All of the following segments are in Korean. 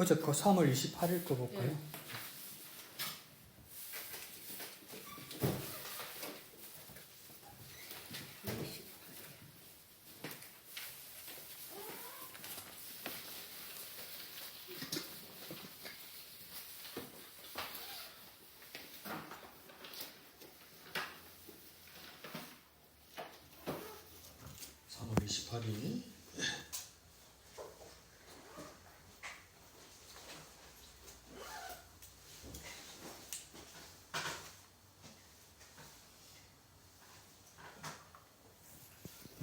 어제 거 3월 28일 거 볼까요? 네. 월 28일.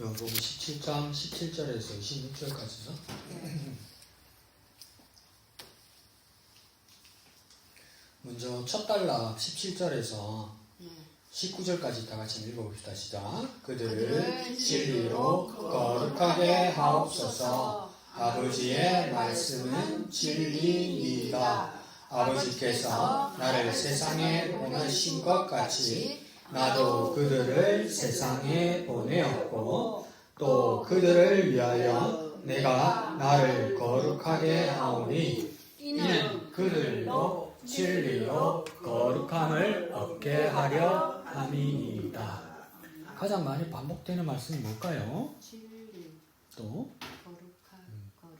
요거 17장 17절에서 26절까지죠. 먼저 첫 단락 17절에서 19절까지 다 같이 읽어봅시다. 시작. 그들을 진리로 거룩하게 하옵소서. 아버지의 말씀은 진리이다. 아버지께서 나를 세상에 보내신 것 같이 나도 그들을 세상에 보내었고 또 그들을 위하여 내가 나를 거룩하게 하오니 이는 그들도 진리로 거룩함을 얻게 하려 함이니이다. 가장 많이 반복되는 말씀이 뭘까요? 진리, 또 거룩한, 거룩.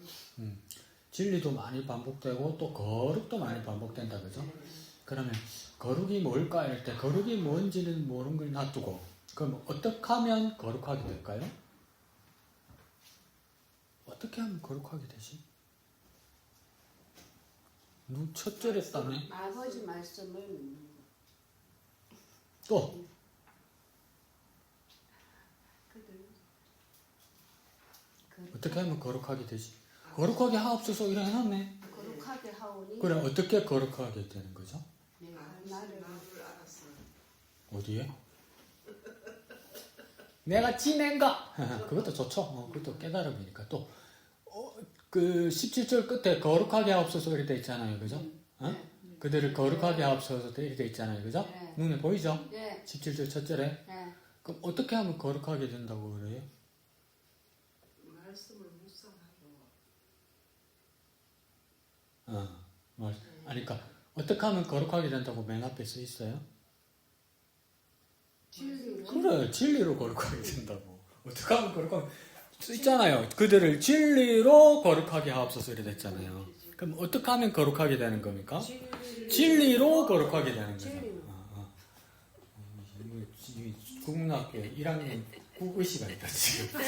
진리도 많이 반복되고 또 거룩도 많이 반복된다, 그죠? 그러면 거룩이 뭘까 할 때 거룩이 뭔지는 모르는 걸 놔두고 그럼 어떻게 하면 거룩하게 될까요? 어떻게 하면 거룩하게 되지? 첫절에 했다네. 아버지 말씀을 묻는 거. 또 그들 어떻게 하면 거룩하게 되지? 거룩하게 하옵소서 이래 해놨네. 거룩하게 하오니 그래 어떻게 거룩하게 되는 거죠? 내가 나를 어디에? 내가 지낸가? 그것도 좋죠. 그것도 깨달음이니까 또 그 17절 끝에 거룩하게 하옵소서 이렇게 돼 있잖아요, 그죠? 그들을 거룩하게 하옵소서 이렇게 돼 있잖아요, 그죠? 네. 눈에 보이죠? 네. 17절 첫 절에. 네. 그럼 어떻게 하면 거룩하게 된다고 그래요? 말씀을 묵상하고 아니, 그러니까 어떻게 하면 거룩하게 된다고 맨 앞에 써 있어요? 진리를 그래, 진리로 거룩하게 된다고. 어떻게 하면 거룩하게 써 있잖아요. 그들을 진리로 거룩하게 하옵소서 이래 됐잖아요. 그럼 어떻게 하면 거룩하게 되는 겁니까? 진리로 거룩하게 되는 거죠. 진리로. 국민학교에 1학년 국어시가 있다 지금.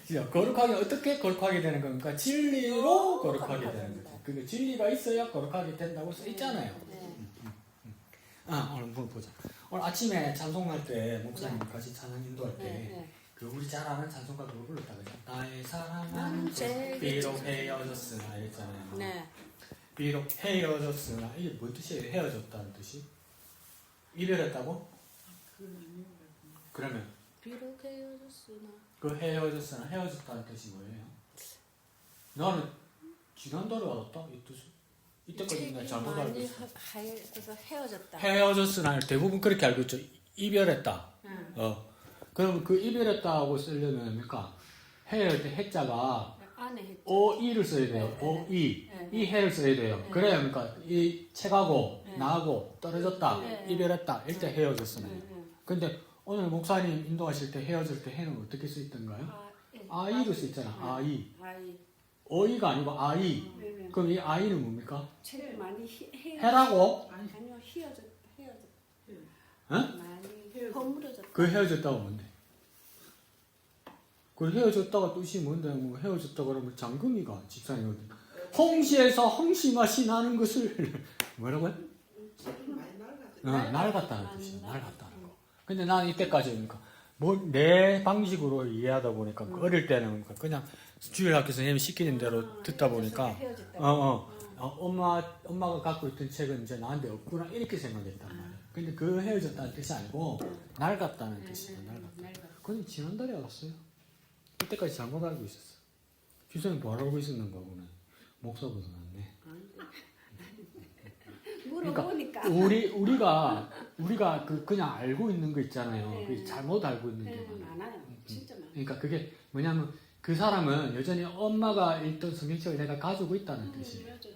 진짜 거룩하게 어떻게 거룩하게 되는 겁니까? 진리로 거룩하게 되는 거죠. 그 진리가 있어야 거룩하게 된다고 써 있잖아요. 네. 오늘 뭐 보자. 오늘 아침에 찬송할 때 목사님 같이 찬양 인도할 때. 네. 그 우리 잘 아는 찬송가 그거 불렀다 그죠? 나의 사랑은 나는 제게 비록 헤어졌으나 이랬잖아요. 네. 비록 헤어졌으나 이게 뭔 뜻이에요? 헤어졌다는 뜻이? 이별했다고? 그러면 비록 헤어졌으나 그 헤어졌다는 뜻이 뭐예요? 나는 지난달에 알았다 이 뜻을. 이때까지 내가 잘못 알고 있어. 그래서 헤어졌다. 헤어졌으나 대부분 그렇게 알고 있죠. 이별했다. 응. 그럼 그 이별했다고 쓰려면 뭡니까? 헤어질 때 해자가 안에 했죠. 오이를 써야 돼요. 오이. 이 해를 써야 돼요. 그래야 그러니까 이 책하고 나하고 떨어졌다. 네. 이별했다. 이때 헤어졌으나요. 응. 근데 오늘 목사님 인도하실 때 헤어질 때 해는 어떻게 써 있던가요? 아이로 써 있잖아. 아이. 아이. 오이가 아니고 아이. 네. 그럼 이 아이는 뭡니까? 책을 많이 해라고? 아니요 헤어졌. 어? 많이 허물어졌다. 그 헤어졌다고 뭔데? 그 헤어졌다가 뜻이 뭔데? 뭐 헤어졌다 그러면 장금이가 집사님 홍시에서 홍시맛이 나는 것을 뭐라고요? 책이 많이 낡았어요. 낡았다는 뜻이야. 낡았다는 거. 근데 난 이때까지 그러니까 뭐 내 방식으로 이해하다 보니까 어릴 때는 그냥 주일학교 선생님이 시키는 대로 듣다 보니까 헤어졌다. 엄마가 갖고 있던 책은 이제 나한테 없구나 이렇게 생각했단 말이야. 근데 그 헤어졌다는 뜻이 아니고 낡았다는 뜻이야. 낡았다. 근데 지난달에 알았어요. 그때까지 잘못 알고 있었어. 주선이 뭐 알고 있었는가 보네. 목사보다 낫네. 물어보니까. 우리가 그냥 알고 있는 거 있잖아요. 그 잘못 알고 있는 게 많아요. 많아요. 진짜 많아요. 그러니까 그게 뭐냐면 그 사람은 여전히 엄마가 읽던 성경책을 내가 가지고 있다는 뜻이에요. 맞아.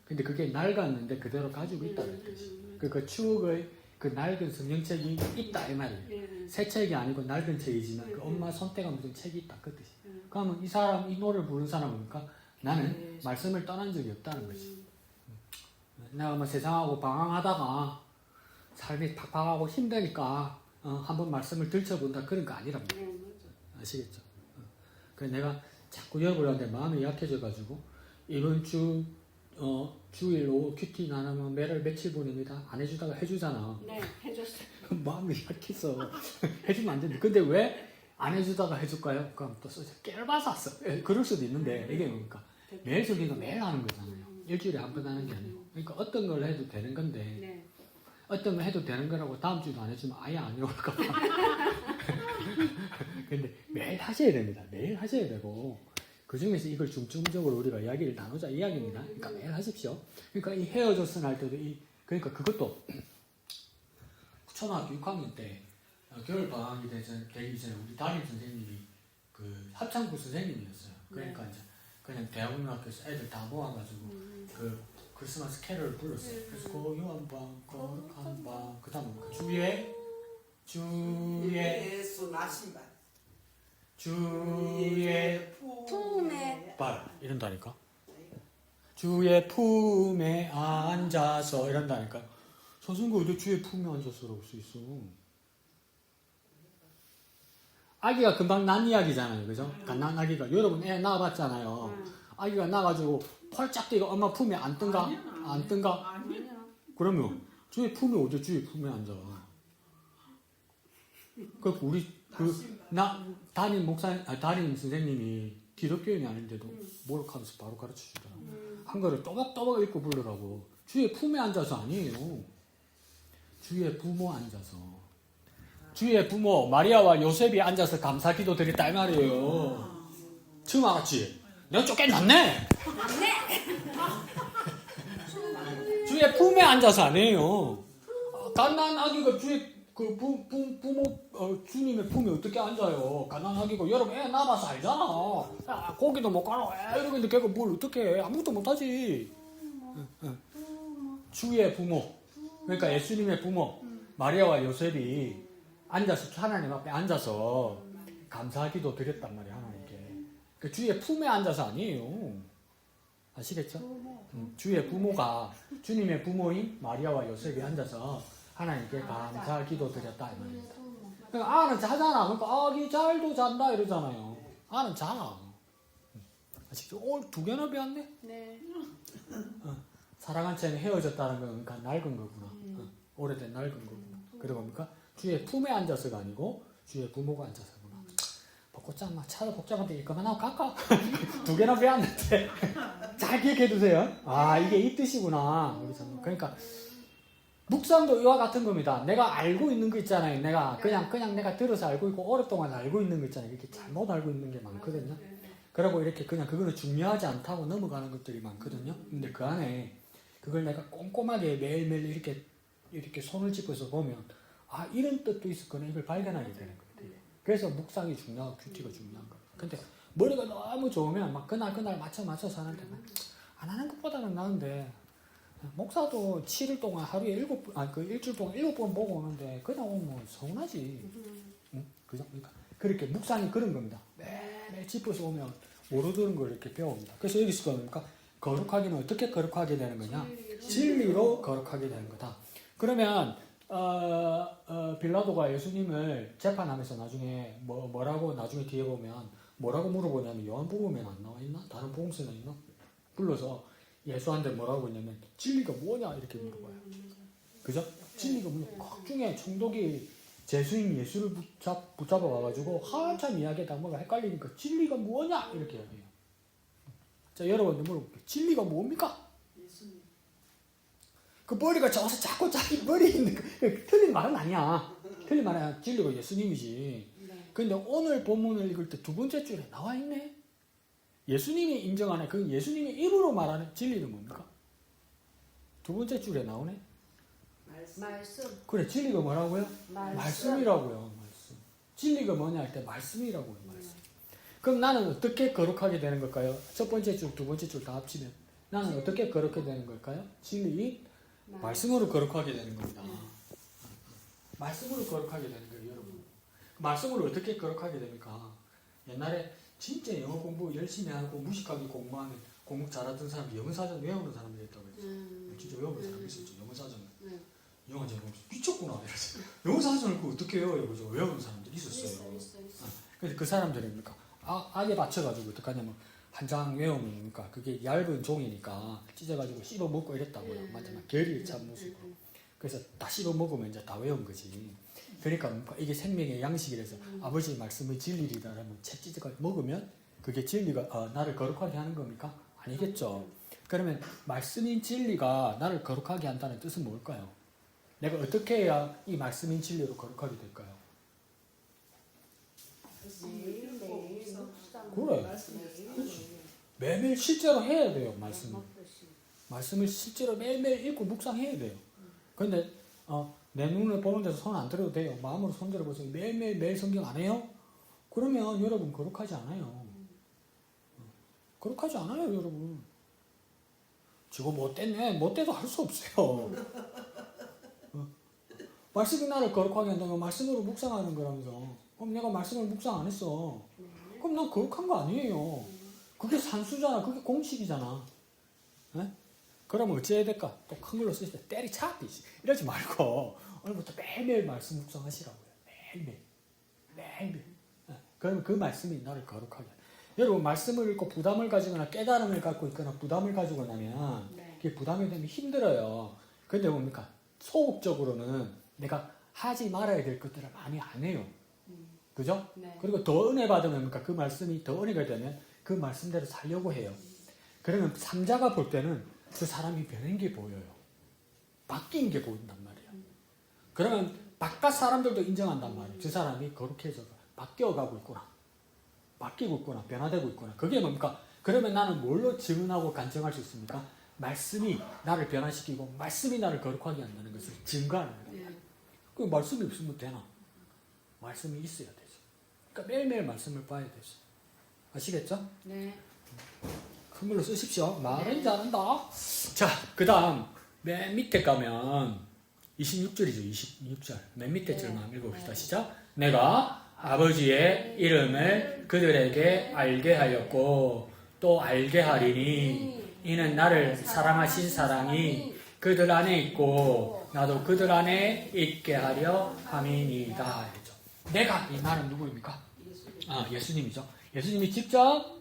근데 그게 낡았는데 그대로 가지고 있다는 뜻이에요. 그 추억의 그 낡은 성경책이 있다 이 말이에요. 새 책이 아니고 낡은 책이지만 그 엄마 손때가 묻은 책이 있다 그 뜻이에요. 그러면 이 사람, 이 노래를 부르는 사람은 뭡니까? 나는 말씀을 떠난 적이 없다는 거지. 내가 뭐 세상하고 방황하다가 삶이 팍팍하고 힘드니까 한번 말씀을 들춰본다 그런 거 아니란 말이에요. 아시겠죠? 그래서 내가 자꾸 여러분한테 마음이 약해져가지고 이번 주 주일로 큐티 나누면 매달 며칠 보냅니다. 안 해주다가 해주잖아. 네, 해줬어요. 마음이 약해서 해주면 안 되는데 근데 왜 안 해주다가 해줄까요? 그럼 또 깨알받았어. 그럴 수도 있는데 이게 뭡니까? 매일 성경도 매일 하는 거잖아요. 일주일에 한 번 하는 게 아니고 그러니까 어떤 걸 해도 되는 건데 네. 어떤 걸 해도 되는 거라고 다음 주도 안 해주면 아예 안 해올까 봐. 근데 매일 하셔야 됩니다. 매일 하셔야 되고 그 중에서 이걸 중점적으로 우리가 이야기를 나누자 이야기입니다. 그러니까 매일 하십시오. 그러니까 이 헤어졌으나 할 때도 그러니까 그것도 초등학교 6학년 때 겨울 방학이 되기 전에 우리 담임 선생님이 그 합창부 선생님이었어요. 그러니까 이제 그냥 대학원학교에서 애들 다 모아가지고 그 크리스마스 캐럴을 불렀어요. 그래서 고요한 밤, 거룩한 밤, 그 다음 주의 예수 나신다. 주의 품에 발 이런다니까. 주의 품에 앉아서 이런다니까. 선생님 어디 주의 품에 앉아서라고 써 있어. 아기가 금방 난 이야기잖아요, 그죠? 갓난 아기가 여러분 애 낳아봤잖아요. 아기가 낳아가지고 펄짝 뛰고 엄마 품에 앉든가 안 뜬가? 아니야. 그러면 주의 품에 어디 주의 품에 앉아? 그 우리 담임 담임 선생님이 기독교인이 아닌데도 모욕하면서 바로 가르쳐 주더라고. 한글을 또박또박 읽고 부르라고. 주의 품에 앉아서 아니에요. 주의 부모 앉아서. 주의 부모 마리아와 요셉이 앉아서 감사기도 드렸다 이 말이에요. 처음 알았지? 내가 쫓겨났네. 주의 품에 앉아서 아니에요. 갓난 아기가 주의 그 부모 주님의 품에 어떻게 앉아요? 갓난 아기고 여러분 애 낳아봐서 알잖아. 야, 고기도 못 가라 이러고 있는데 걔가 뭘 어떻게 해? 아무것도 못하지. 주의 부모 그러니까 예수님의 부모 마리아와 요셉이 앉아서 하나님 앞에 앉아서 감사기도 드렸단 말이에요. 하나님께. 그 주의 품에 앉아서 아니에요. 아시겠죠? 주의 부모가 주님의 부모인 마리아와 요셉이 앉아서 하나님께 감사기도 드렸다 이 말입니다. 그러니까 아는 자잖아. 그러니까 아기 잘도 잔다 이러잖아요. 아는 자. 아시겠죠? 오늘 두 개나 배웠네. 네. 사랑한 채는 헤어졌다는 건 그러니까 낡은 거구나. 오래된 낡은 거구나. 그리고 뭡니까? 주의 품에 앉아서가 아니고 주의 부모가 앉아서구나. 벚꽃장 막 차도 복잡한데 이거만 하고 갈까? 두 개나 배웠는데 잘 기억해 두세요. 아 이게 이 뜻이구나. 그러니까 묵상도 이와 같은 겁니다. 내가 알고 있는 거 있잖아요. 내가 그냥 내가 들어서 알고 있고 오랫동안 알고 있는 거 있잖아요. 이렇게 잘못 알고 있는 게 많거든요. 그리고 이렇게 그냥 그거는 중요하지 않다고 넘어가는 것들이 많거든요. 근데 그 안에 그걸 내가 꼼꼼하게 매일매일 이렇게 손을 짚어서 보면 아 이런 뜻도 있었구나 이걸 발견하게 되는 겁니다. 그래서 묵상이 중요하고 큐티가 중요한 거예요. 근데 머리가 너무 좋으면 막 그날 맞춰서 하는데 안 하는 것보다는 나은데 목사도 7일 동안 하루에 일주일 동안 7번 보고 오는데 그냥 오면 서운하지. 응? 그죠? 그렇게 묵상이 그런 겁니다. 매일 짚어서 오면 모르는 걸 이렇게 배웁니다. 그래서 여기서 그러니까 거룩하기는 어떻게 거룩하게 되는 거냐? 진리로 거룩하게 되는 거다. 그러면 빌라도가 예수님을 재판하면서 나중에 뭐라고 나중에 뒤에 보면 뭐라고 물어보냐면 요한복음에는 안 나와 있나? 다른 복음서는 있나? 불러서 예수한테 뭐라고 했냐면 진리가 뭐냐 이렇게 물어봐요. 그죠? 진리가 뭐냐? 각중에 총독이 제수인 예수를 붙잡아 와가지고 한참 이야기하다 뭐가 헷갈리니까 진리가 뭐냐 이렇게 이야기해요. 자 여러분들 물어볼게요. 진리가 뭡니까? 예수님. 그 머리가 저어서 자꾸 자기 머리에 있는 틀린 말은 아니야. 틀린 말은 아니야. 진리가 예수님이지. 근데 오늘 본문을 읽을 때 두 번째 줄에 나와 있네. 예수님이 인정하는 그 예수님이 입으로 말하는 진리는 뭡니까? 두 번째 줄에 나오네. 말씀. 그래 진리가 뭐라고요? 말씀이라고요. 말씀. 진리가 뭐냐 할 때 말씀이라고요. 말씀. 그럼 나는 어떻게 거룩하게 되는 걸까요? 첫 번째 줄, 두 번째 줄 다 합치면 나는 어떻게 거룩하게 되는 걸까요? 진리, 말씀으로 거룩하게 되는 겁니다. 말씀으로 거룩하게 되는 거예요, 여러분. 말씀으로 어떻게 거룩하게 됩니까? 옛날에 진짜 영어 공부 열심히 하고 무식하게 공부하는 공부 잘하던 사람이 영어사전 외우는 사람들이 있다고 했어요. 진짜 외우는 사람이 있었죠. 영어사전. 영어 제가 미쳤구나. 이랬어요. 영어사전을 그 어떻게 외워요? 그죠? 외우는 사람들이 있었어요. 그래서 그 사람들이니까 악에 받쳐가지고 어떡하냐면 한 장 외우니까 그게 얇은 종이니까 찢어가지고 씹어 먹고 이랬다고요. 마지막 결의에 찬 모습으로. 그래서 다 씹어 먹으면 이제 다 외운 거지. 그러니까 이게 생명의 양식이라서 아버지의 말씀의 진리이다라면 채 찢어가 먹으면 그게 진리가 나를 거룩하게 하는 겁니까? 아니겠죠. 그러면 말씀인 진리가 나를 거룩하게 한다는 뜻은 뭘까요? 내가 어떻게 해야 이 말씀인 진리로 거룩하게 될까요? 그래. 매일매일 실제로 해야 돼요. 말씀을 실제로 매일매일 읽고 묵상해야 돼요. 그런데 내 눈을 보는 데서 손 안 들어도 돼요. 마음으로 손 들어보세요. 매일 성경 안 해요? 그러면 여러분 거룩하지 않아요. 거룩하지 않아요, 여러분. 지금 못됐네. 못돼도 할 수 없어요. 말씀이 나를 거룩하게 한다면 말씀으로 묵상하는 거라면서. 그럼 내가 말씀을 묵상 안 했어. 그럼 난 거룩한 거 아니에요. 그게 산수잖아. 그게 공식이잖아. 네? 그러면 어찌해야 될까? 또 큰 걸로 쓰실 때 때리차! 이러지 말고 오늘부터 매일매일 말씀 묵상하시라고요. 매일매일. 네. 그러면 그 말씀이 나를 거룩하게 해요. 여러분 말씀을 읽고 부담을 가지거나 깨달음을 갖고 있거나 부담을 가지고 나면 그게 부담이 되면 힘들어요. 근데 뭡니까? 소극적으로는 내가 하지 말아야 될 것들을 많이 안 해요. 그죠? 그리고 더 은혜 받으면 뭡니까? 그 말씀이 더 은혜가 되면 그 말씀대로 살려고 해요. 그러면 삼자가 볼 때는 그 사람이 변한 게 보여요. 바뀐 게 보인단 말이에요. 그러면 바깥 사람들도 인정한단 말이에요. 저 사람이 거룩해져 바뀌어가고 있구나. 바뀌고 있구나. 변화되고 있구나. 그게 뭡니까? 그러면 나는 뭘로 증언하고 간증할 수 있습니까? 말씀이 나를 변화시키고 말씀이 나를 거룩하게 한다는 것을 증거하는 거예요. 그 말씀이 없으면 되나? 말씀이 있어야 되죠. 그러니까 매일매일 말씀을 봐야 되죠. 아시겠죠? 네. 큰 걸로 쓰십시오. 말은 잘한다. 자, 그 다음 맨 밑에 가면 26절이죠. 26절. 맨 밑에 절만 읽어봅시다. 시작. 내가 아버지의 이름을 그들에게 알게 하였고 또 알게 하리니 이는 나를 사랑하신 사랑이 그들 안에 있고 나도 그들 안에 있게 하려 함이니이다. 내가 이 말은 누구입니까? 예수님이죠. 예수님이 직접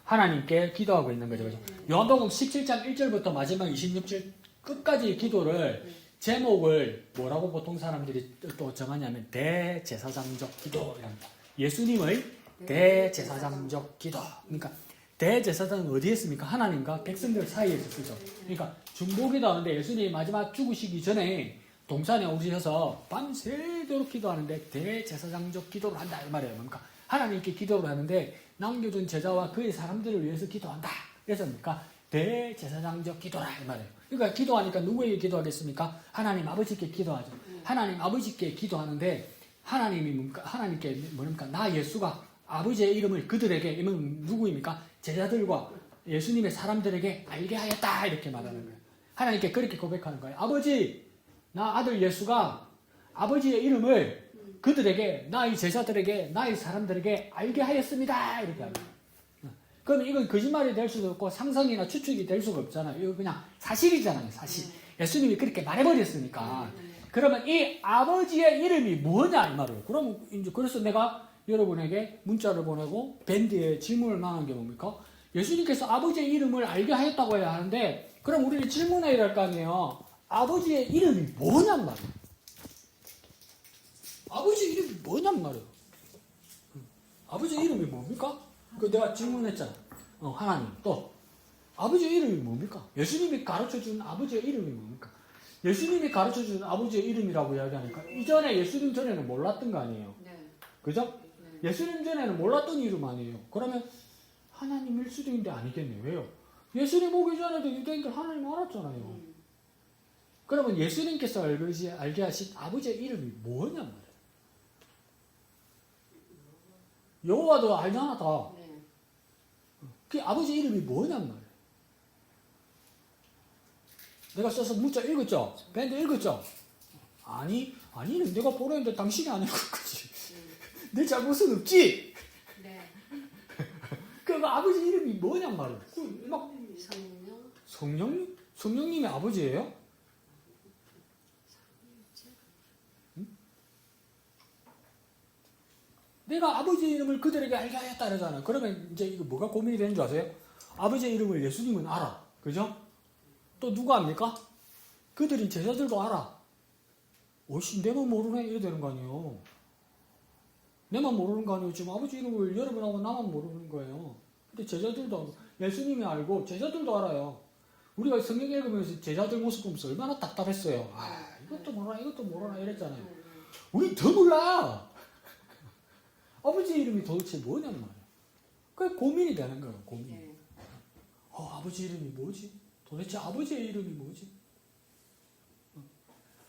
하나님께 기도하고 있는 거죠. 그죠? 요한복음 17장 1절부터 마지막 26절 끝까지 기도를 제목을 뭐라고 보통 사람들이 또 정하냐면 대제사장적 기도랍니다. 예수님의 대제사장적 기도. 그러니까 대제사장은 어디에 있습니까? 하나님과 백성들 사이에서 쓰죠. 그러니까 중보기도 하는데 예수님이 마지막 죽으시기 전에 동산에 오셔서 밤새도록 기도하는데 대제사장적 기도를 한다 이 말이에요. 그러니까 하나님께 기도를 하는데 남겨둔 제자와 그의 사람들을 위해서 기도한다. 그래서 뭡니까? 대제사장적 기도라 이 말이에요. 그러니까 기도하니까 누구에게 기도하겠습니까? 하나님 아버지께 기도하죠. 하나님 아버지께 기도하는데 하나님이 뭡니까? 하나님께 뭡니까? 나 예수가 아버지의 이름을 그들에게 이건 누구입니까? 제자들과 예수님의 사람들에게 알게 하였다 이렇게 말하는 거예요. 하나님께 그렇게 고백하는 거예요. 아버지, 나 아들 예수가 아버지의 이름을 그들에게, 나의 제자들에게, 나의 사람들에게 알게 하였습니다. 이렇게 하는 거예요. 그럼 이건 거짓말이 될 수도 없고 상상이나 추측이 될 수가 없잖아요. 이거 그냥 사실이잖아요. 사실. 예수님이 그렇게 말해버렸으니까. 그러면 이 아버지의 이름이 뭐냐 이 말이에요. 그럼 이제 그래서 내가 여러분에게 문자를 보내고 밴드에 질문을 나눈 게 뭡니까? 예수님께서 아버지의 이름을 알게 하였다고 해야 하는데 그럼 우리는 질문해야 될 거 아니에요. 아버지의 이름이 뭐냔 말이에요. 아버지의 이름이 뭐냔 말이에요. 아버지의 이름이 뭡니까? 그 내가 질문했잖아. 하나님 또 아버지의 이름이 뭡니까? 예수님이 가르쳐준 아버지의 이름이 뭡니까? 예수님이 가르쳐준 아버지의 이름이라고 이야기하니까 이전에 예수님 전에는 몰랐던 거 아니에요. 그죠? 예수님 전에는 몰랐던 이름 아니에요. 그러면 하나님일 수도 있는데 아니겠네요. 왜요? 예수님 오기 전에도 유대인들 하나님 알았잖아요. 그러면 예수님께서 알게 하신 아버지의 이름이 뭐냐 말이에요. 여호와도 알잖아 다. 그 아버지 이름이 뭐냔 말이에요. 내가 써서 문자 읽었죠? 밴드 읽었죠? 아니는 내가 보냈는데 당신이 안 읽었지. 내 잘못은 없지? 네. 그 아버지 이름이 뭐냔 말이에요. 막 성령. 성령님이 아버지예요? 응? 내가 아버지 이름을 그들에게 알게 하였다 그러잖아요. 그러면 이제 이거 뭐가 고민이 되는 줄 아세요? 아버지 이름을 예수님은 알아. 그죠? 또 누가 압니까? 그들이 제자들도 알아. 오씨 내만 모르네 이래 되는 거 아니에요. 내만 모르는 거 아니에요. 지금 아버지 이름을 여러분하고 나만 모르는 거예요. 근데 제자들도 알고 예수님이 알고 제자들도 알아요. 우리가 성경 읽으면서 제자들 모습 보면서 얼마나 답답했어요. 아 이것도 모르나 이랬잖아요. 우리 더 몰라. 아버지 이름이 도대체 뭐냔 말이에요. 그게 고민이 되는 거예요. 고민. 네. 아버지 이름이 뭐지? 도대체 아버지의 이름이 뭐지?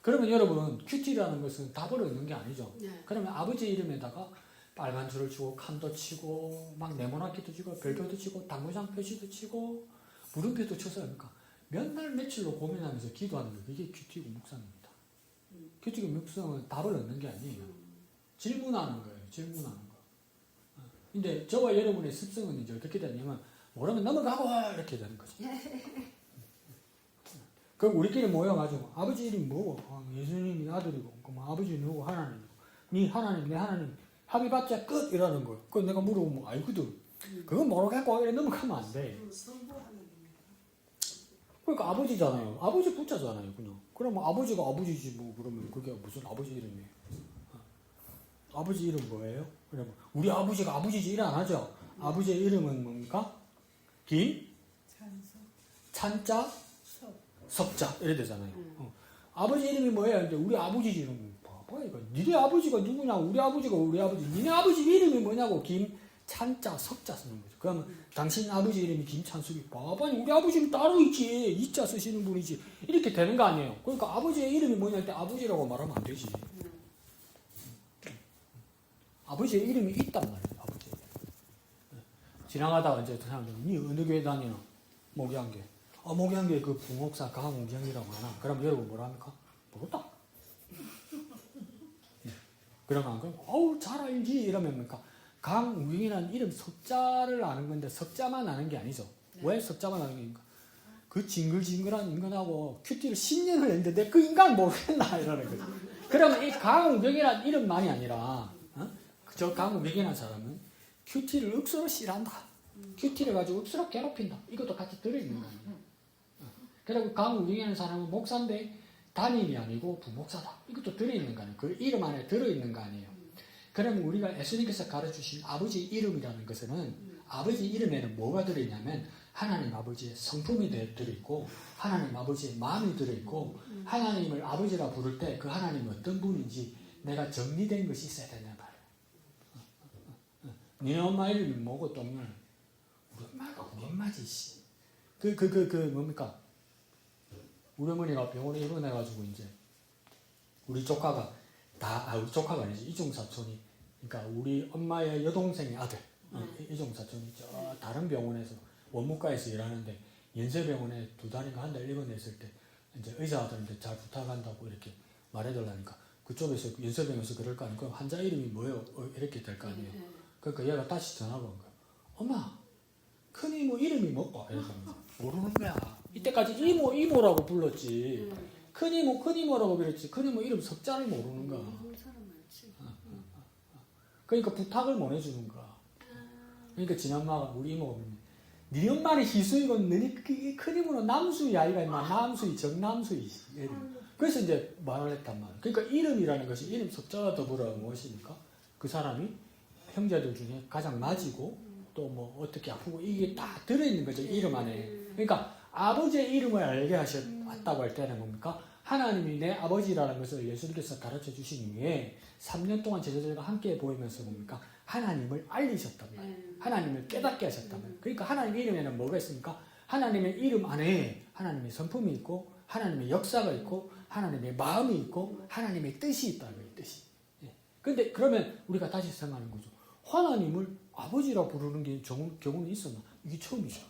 그러면 여러분 큐티라는 것은 답을 얻는 게 아니죠. 네. 그러면 아버지 이름에다가 빨간 줄을 치고 칸도 치고 막 네모나기도 치고 별표도 치고 당구장 표시도 치고 물음표도 쳐서 합니까? 몇 날 며칠로 고민하면서 기도하는 거 그게 큐티고 묵상입니다. 큐티고 묵상은 답을 얻는 게 아니에요. 질문하는 거예요. 질문하는 거. 근데 저와 여러분의 습성은 이제 어떻게 되냐면 모르면 넘어가고 이렇게 되는 거죠. 그럼 우리끼리 모여가지고 아버지 이름이 뭐고? 예수님이 아들이고 그럼 아버지 누구? 하나님이고 네 하나님 내 하나님 합의받자 끝 이라는 거예요. 그거 내가 물어보면 알거든. 그건 모르겠고 이래 넘어가면 안 돼. 그러니까 아버지잖아요. 아버지 붙자잖아요 그냥. 그러면 아버지가 아버지지 뭐 그러면 그게 무슨 아버지 이름이에요. 아버지 이름 뭐예요? 그러면 우리 아버지가 아버지지 일 안 하죠. 아버지의 이름은 뭡니까? 김? 찬자? 석자 이래 되잖아요. 아버지 이름이 뭐예요? 이제 우리 아버지 이름 봐봐 이거. 니네 아버지가 누구냐? 우리 아버지가 우리 아버지. 니네 아버지 이름이 뭐냐고 김 찬자 석자 쓰는 거죠. 그러면 당신 아버지 이름이 김찬숙이 봐봐 우리 아버지는 따로 있지. 이자 쓰시는 분이지. 이렇게 되는 거 아니에요. 그러니까 아버지의 이름이 뭐냐 할 때 아버지라고 말하면 안 되지. 아버지의 이름이 있단 말이에요. 아버지. 지나가다가 이제 사람들이 니 어느 교회 다니나? 목양교. 목양교에 그 부목사 강우경이라고 하나? 그럼 여러분 뭐라 합니까? 모르다. 그러면 어우 잘 알지 이러면 뭡니까? 강우경이라는 이름 석자를 아는 건데 석자만 아는 게 아니죠. 네. 왜 석자만 아는 게입니까? 그 징글징글한 인간하고 큐티를 10년을 했는데 그 인간 모르겠나 이러는 거죠. 그러면 이 강우경이라는 이름만이 아니라 저 강우경이라는 사람은 큐티를 억수로 싫어한다. 큐티를 가지고 억수로 괴롭힌다. 이것도 같이 들어있는 거 아니에요. 그리고 강우경이라는 사람은 목사인데 담임이 아니고 부목사다. 이것도 들어있는 거 아니에요. 그 이름 안에 들어있는 거 아니에요. 그러면 우리가 예수님께서 가르쳐주신 아버지 이름이라는 것은 아버지 이름에는 뭐가 들어있냐면 하나님 아버지의 성품이 들어있고 하나님 아버지의 마음이 들어있고 하나님을 아버지라 부를 때 그 하나님이 어떤 분인지 내가 정리된 것이 있어야 된단 말이에요. 네 엄마 이름이 뭐고 똥을 우리 엄마가 우리 엄마지 씨. 뭡니까? 우리 어머니가 병원에 입원해가지고 이제 우리 조카가 우리 조카가 아니지 이종사촌이 그러니까 우리 엄마의 여동생의 아들 이종사촌이 저 다른 병원에서 원무과에서 일하는데 연세병원에 2달인가 한 달 입원했을 때 이제 의사들한테 잘 부탁한다고 이렇게 말해달라니까 그쪽에서 연세병원에서 그럴 거 아니에요. 그럼 환자 이름이 뭐예요? 이렇게 될 거 아니에요. 그러니까 얘가 다시 전화가 온 거야. 엄마 큰이모 이름이 뭐고? 이래서 모르는 거야. 이때까지 이모라고 불렀지. 큰이모라고 그랬지. 큰이모 이름 석자를 모르는 거야. 그러니까 부탁을 못 해주는 거야. 그러니까 진엄마가 우리 이모가 네 엄마는 희수이고 너네 큰이모는 남수이 아이가 임마 남수이 정남수이. 그래서 이제 말을 했단 말이야. 그러니까 이름이라는 것이 이름 석자와 더불어 무엇입니까? 그 사람이 형제들 중에 가장 낮이고 또 뭐 어떻게 아프고 이게 다 들어있는 거죠. 이름 안에. 그러니까 아버지의 이름을 알게 하셨다고 할 때는 뭡니까? 하나님이 내 아버지라는 것을 예수님께서 가르쳐 주신 이후에 3년 동안 제자들과 함께 보이면서 뭡니까? 하나님을 알리셨단 말이에요. 하나님을 깨닫게 하셨단 말이에요. 그러니까 하나님의 이름에는 뭐가 있습니까? 하나님의 이름 안에 하나님의 성품이 있고 하나님의 역사가 있고 하나님의 마음이 있고 하나님의 뜻이 있다는 거예요. 뜻이. 근데 그러면 우리가 다시 생각하는 거죠. 하나님을 아버지라 부르는 게 경우는 있었나? 이게 처음이죠.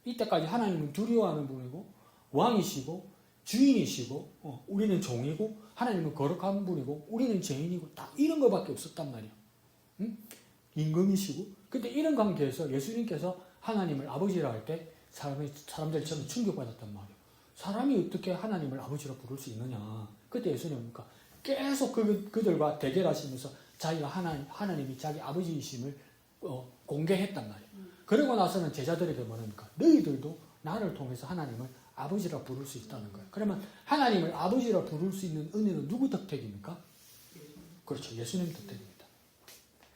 이때까지 하나님은 두려워하는 분이고 왕이시고 주인이시고 우리는 종이고 하나님은 거룩한 분이고 우리는 죄인이고 딱 이런 것밖에 없었단 말이에요. 응? 임금이시고 근데 이런 관계에서 예수님께서 하나님을 아버지라 할 때 사람들이 처음에 충격받았단 말이에요. 사람이 어떻게 하나님을 아버지라 부를 수 있느냐. 그때 예수님은 계속 그들과 대결하시면서 자기가 하나님이 자기 아버지이심을 공개했단 말이에요. 그러고 나서는 제자들에게 뭐랍니까? 너희들도 나를 통해서 하나님을 아버지라 부를 수 있다는 거예요. 그러면 하나님을 아버지라 부를 수 있는 은혜는 누구 덕택입니까? 그렇죠. 예수님 덕택입니다.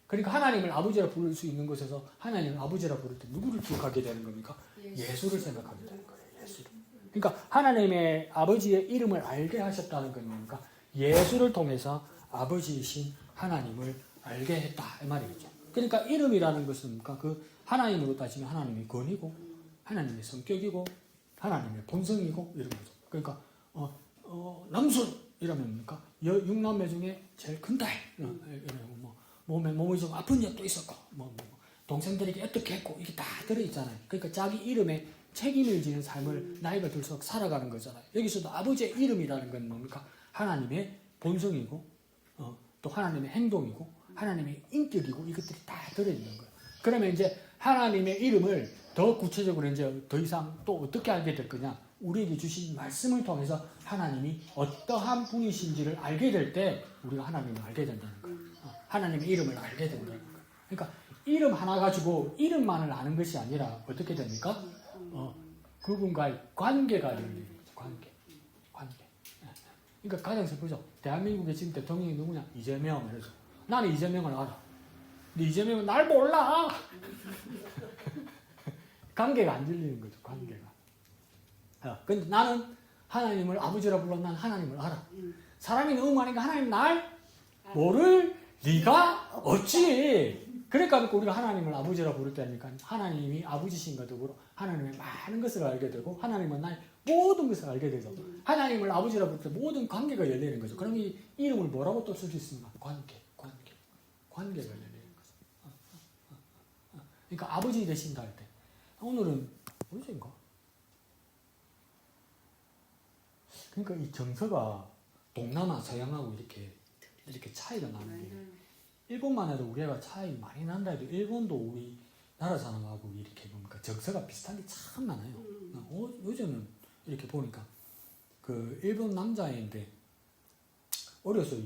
그러니까 하나님을 아버지라 부를 수 있는 곳에서 하나님을 아버지라 부를 때 누구를 기억하게 되는 겁니까? 예수를 생각하게 되는 거예요. 예수를. 그러니까 하나님의 아버지의 이름을 알게 하셨다는 건 뭡니까? 예수를 통해서 아버지이신 하나님을 알게 했다 이 말이죠. 그러니까 이름이라는 것은 뭡니까? 그 하나님으로 따지면 하나님의 권위고 하나님의 성격이고 하나님의 본성이고 이런 거죠. 그러니까 남순 이러면 뭡니까? 육남매 중에 제일 큰 딸. 몸이 좀 아픈 적도 있었고 동생들에게 어떻게 했고 이게 다 들어있잖아요. 그러니까 자기 이름에 책임을 지는 삶을 나이가 들수록 살아가는 거잖아요. 여기서도 아버지의 이름이라는 건 뭡니까? 하나님의 본성이고 또 하나님의 행동이고 하나님의 인격이고 이것들이 다 들어있는 거예요. 그러면 이제 하나님의 이름을 더 구체적으로 이제 더 이상 또 어떻게 알게 될 거냐? 우리에게 주신 말씀을 통해서 하나님이 어떠한 분이신지를 알게 될 때 우리가 하나님을 알게 된다는 거예요. 하나님의 이름을 알게 된다는 거예요. 그러니까 이름 하나 가지고 이름만을 아는 것이 아니라 어떻게 됩니까? 그분과의 관계가 열리는 거죠. 관계. 그러니까 가장 슬프죠. 대한민국의 지금 대통령이 누구냐? 이재명. 그래서 나는 이재명을 알아. 근데 이재명은 날 몰라. 관계가 안 들리는 거죠. 관계가. 근데 나는 하나님을 아버지라 불러 난 하나님을 알아. 사람이 너무 많으니까 하나님 날 모를 리가 없지. 그러니까 우리가 하나님을 아버지라 부를 때니까 하나님이 아버지신가 더불어 하나님의 많은 것을 알게 되고 하나님은 나의 모든 것을 알게 되죠. 하나님을 아버지라 부를 때 모든 관계가 열리는 거죠. 그럼 이 이름을 뭐라고 또 쓸 수 있습니까? 관계가 열리는 거죠. 그러니까 아버지 되신다 할 때 오늘은 언제인가? 그러니까 이 정서가 동남아 서양하고 이렇게 차이가 나는 게 일본만 해도 우리가 차이 많이 난다 해도 일본도 우리 나라 사람하고 이렇게 보니까 정서가 비슷한 게 참 많아요. 요즘은 이렇게 보니까 그 일본 남자애인데 어려서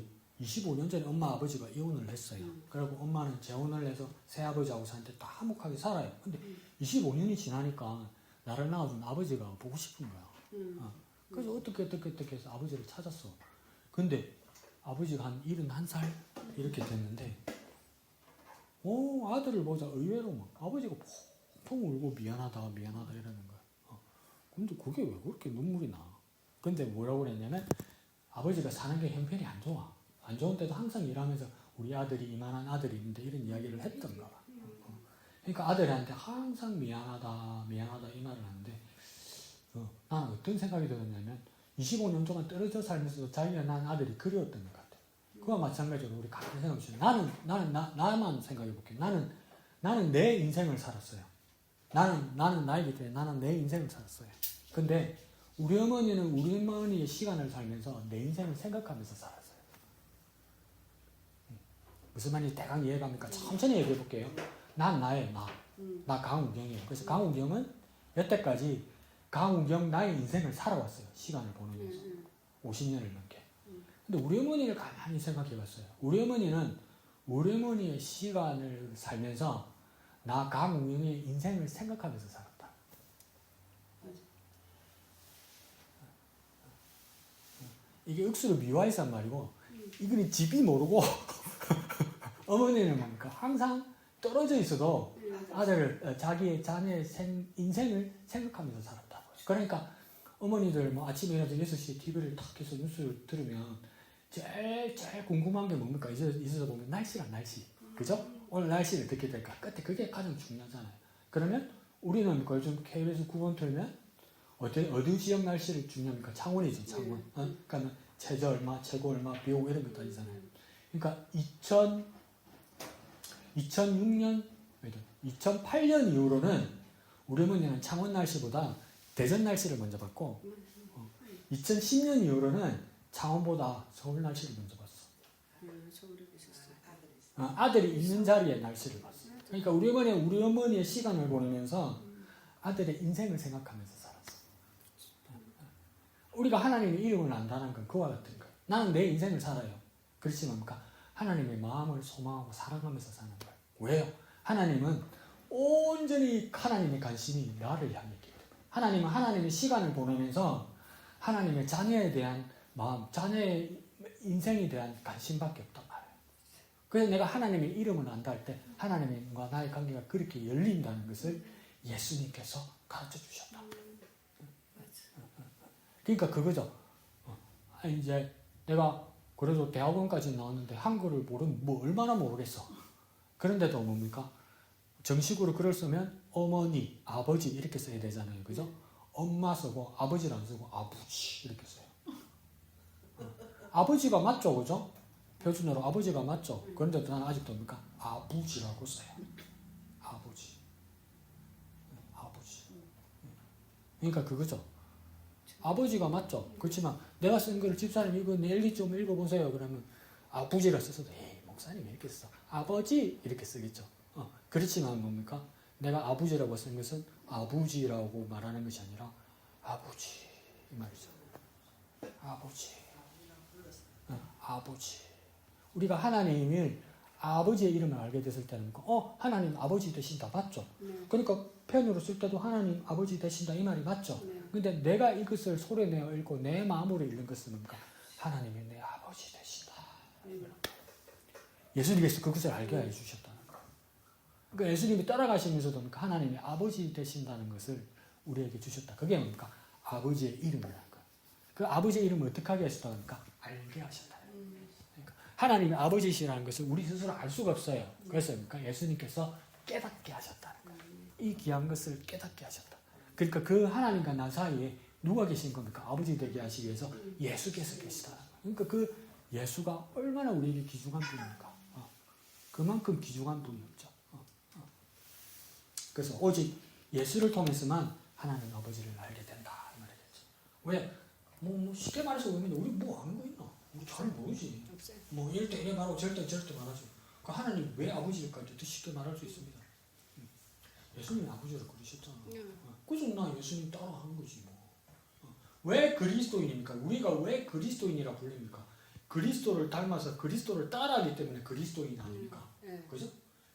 25년 전에 엄마 아버지가 이혼을 했어요. 그리고 엄마는 재혼을 해서 새아버지하고 사는데 다 화목하게 살아요. 근데 25년이 지나니까 나를 낳아준 아버지가 보고 싶은 거야. 그래서 어떻게 해서 아버지를 찾았어. 근데 아버지가 한 71살 이렇게 됐는데 아들을 보자 의외로 막 아버지가 펑펑 울고 미안하다 이러는 거야. 근데 그게 왜 그렇게 눈물이 나? 근데 뭐라고 그랬냐면 아버지가 사는 게 형편이 안 좋아. 안 좋은데도 항상 일하면서 우리 아들이 이만한 아들이 있는데 이런 이야기를 했던가 봐. 그러니까 아들한테 항상 미안하다 이 말을 하는데 나는 어떤 생각이 들었냐면 25년 동안 떨어져 살면서도 자기가 낳은 아들이 그리웠던 것 같아. 그와 마찬가지로 우리 같은 생각을 해요. 나만 생각해 볼게요. 나는 내 인생을 살았어요. 나는 나이기 때문에 나는 내 인생을 살았어요. 근데 우리 어머니는 우리 어머니의 시간을 살면서 내 인생을 생각하면서 살았어요. 무슨 말인지 대강 이해갑니까? 천천히 얘기해 볼게요. 난 나예요. 나 강우경이에요. 그래서 강우경은 여태까지 강우경 나의 인생을 살아왔어요. 시간을 보내면서 50년을 넘게. 근데 우리 어머니를 가만히 생각해 봤어요. 우리 어머니는 우리 어머니의 시간을 살면서 나 강우경의 인생을 생각하면서 살았다. 이게 억수로 미화해서 말이고 이거는 집이 모르고 어머니는 뭡니까? 항상 떨어져 있어도 자기의 자녀의 인생을 생각하면서 살았다고. 그러니까 어머니들 아침에 일어나서 6시에 TV를 탁 해서 뉴스를 들으면 제일 궁금한 게 뭡니까? 있어서 보면 날씨. 그죠? 오늘 날씨를 어떻게 될까? 그게 가장 중요하잖아요. 그러면 우리는 요즘 KBS 9번 틀면 어디 지역 날씨를 중요합니까? 창원이죠, 창원. 그러니까 최저 얼마, 최고 얼마, 비 오고 이런 것도 아니잖아요. 그러니까 2006년 2008년 이후로는 우리 어머니는 창원 날씨보다 대전 날씨를 먼저 봤고 2010년 이후로는 창원보다 서울 날씨를 먼저 봤어. 서울에 계셨어요. 아들이 있는 자리에 날씨를 봤어. 그러니까 우리 어머니의 시간을 보내면서 아들의 인생을 생각하면서 살았어. 우리가 하나님의 이름을 안다는 건 그와 같은 거예요. 나는 내 인생을 살아요. 그렇지만 하나님의 마음을 소망하고 사랑하면서 사는 거예요. 왜요? 하나님은 온전히 하나님의 관심이 나를 향했기 때문에. 하나님은 하나님의 시간을 보내면서 하나님의 자녀에 대한 마음, 자녀의 인생에 대한 관심밖에 없단 말이에요. 그래서 내가 하나님의 이름을 안다 할 때 하나님과 나의 관계가 그렇게 열린다는 것을 예수님께서 가르쳐 주셨다. 그러니까 그거죠. 이제 내가 그래도 대학원까지 나왔는데 한글을 뭐 얼마나 모르겠어. 그런데도 뭡니까? 정식으로 글을 쓰면 어머니, 아버지 이렇게 써야 되잖아요. 그죠? 엄마 쓰고 아버지를 안 쓰고 아버지 이렇게 써요. 아버지가 맞죠, 그죠? 표준어로 아버지가 맞죠. 그런데도 나는 아직도 뭡니까? 아버지라고 써요. 아버지. 그러니까 그거죠. 아버지가 맞죠. 그렇지만 내가 쓴 걸 집사님 이거 내일 좀 읽어보세요. 그러면 아버지라 써서도 에이 목사님 이렇게 써. 아버지 이렇게 쓰겠죠. 그렇지만 뭡니까? 내가 아버지라고 쓴 것은 아버지라고 말하는 것이 아니라 아버지 이 말이죠. 아버지. 아버지. 우리가 하나님을 아버지의 이름을 알게 됐을 때는 하나님 아버지 되신다 맞죠? 그러니까 표현으로 쓸 때도 하나님 아버지 되신다 이 말이 맞죠? 근데 내가 이것을 소리내어 읽고 내 마음으로 읽는 것은 뭡니까? 하나님이 내 아버지 되신다. 예수님께서 그것을 알게 해주셨다는 거예요. 그러니까 예수님이 따라가시면서도 뭡니까? 하나님이 아버지 되신다는 것을 우리에게 주셨다. 그게 뭡니까? 아버지의 이름이라는 거예요. 그 아버지의 이름을 어떻게 하게 하셨다니까? 알게 하셨다. 그러니까 하나님이 아버지시라는 것을 우리 스스로 알 수가 없어요. 그래서 뭡니까? 예수님께서 깨닫게 하셨다는 거예요. 이 귀한 것을 깨닫게 하셨다. 그러니까 그 하나님과 나 사이에 누가 계신 겁니까? 아버지 되게 하시기 위해서 예수께서 계시다. 그러니까 그 예수가 얼마나 우리에게 귀중한 분입니까? 그만큼 귀중한 분이 없죠. 그래서 오직 예수를 통해서만 하나님 아버지를 알게 된다. 이 말이겠죠. 왜? 뭐 쉽게 말해서 우리 뭐 아는 거 있나? 우리 잘 모르지. 뭐 이럴 때 이래 말하고 저럴 때 저럴 때 말하지. 그 하나님 왜 아버지일까? 더 쉽게 말할 수 있습니다. 예수님이 아버지를 그러셨잖아. 그래서 나 예수님 따라하는 거지 뭐. 왜 그리스도인입니까? 우리가 왜 그리스도인이라 불립니까? 그리스도를 닮아서 그리스도를 따라하기 때문에 그리스도인 아닙니까? 그죠?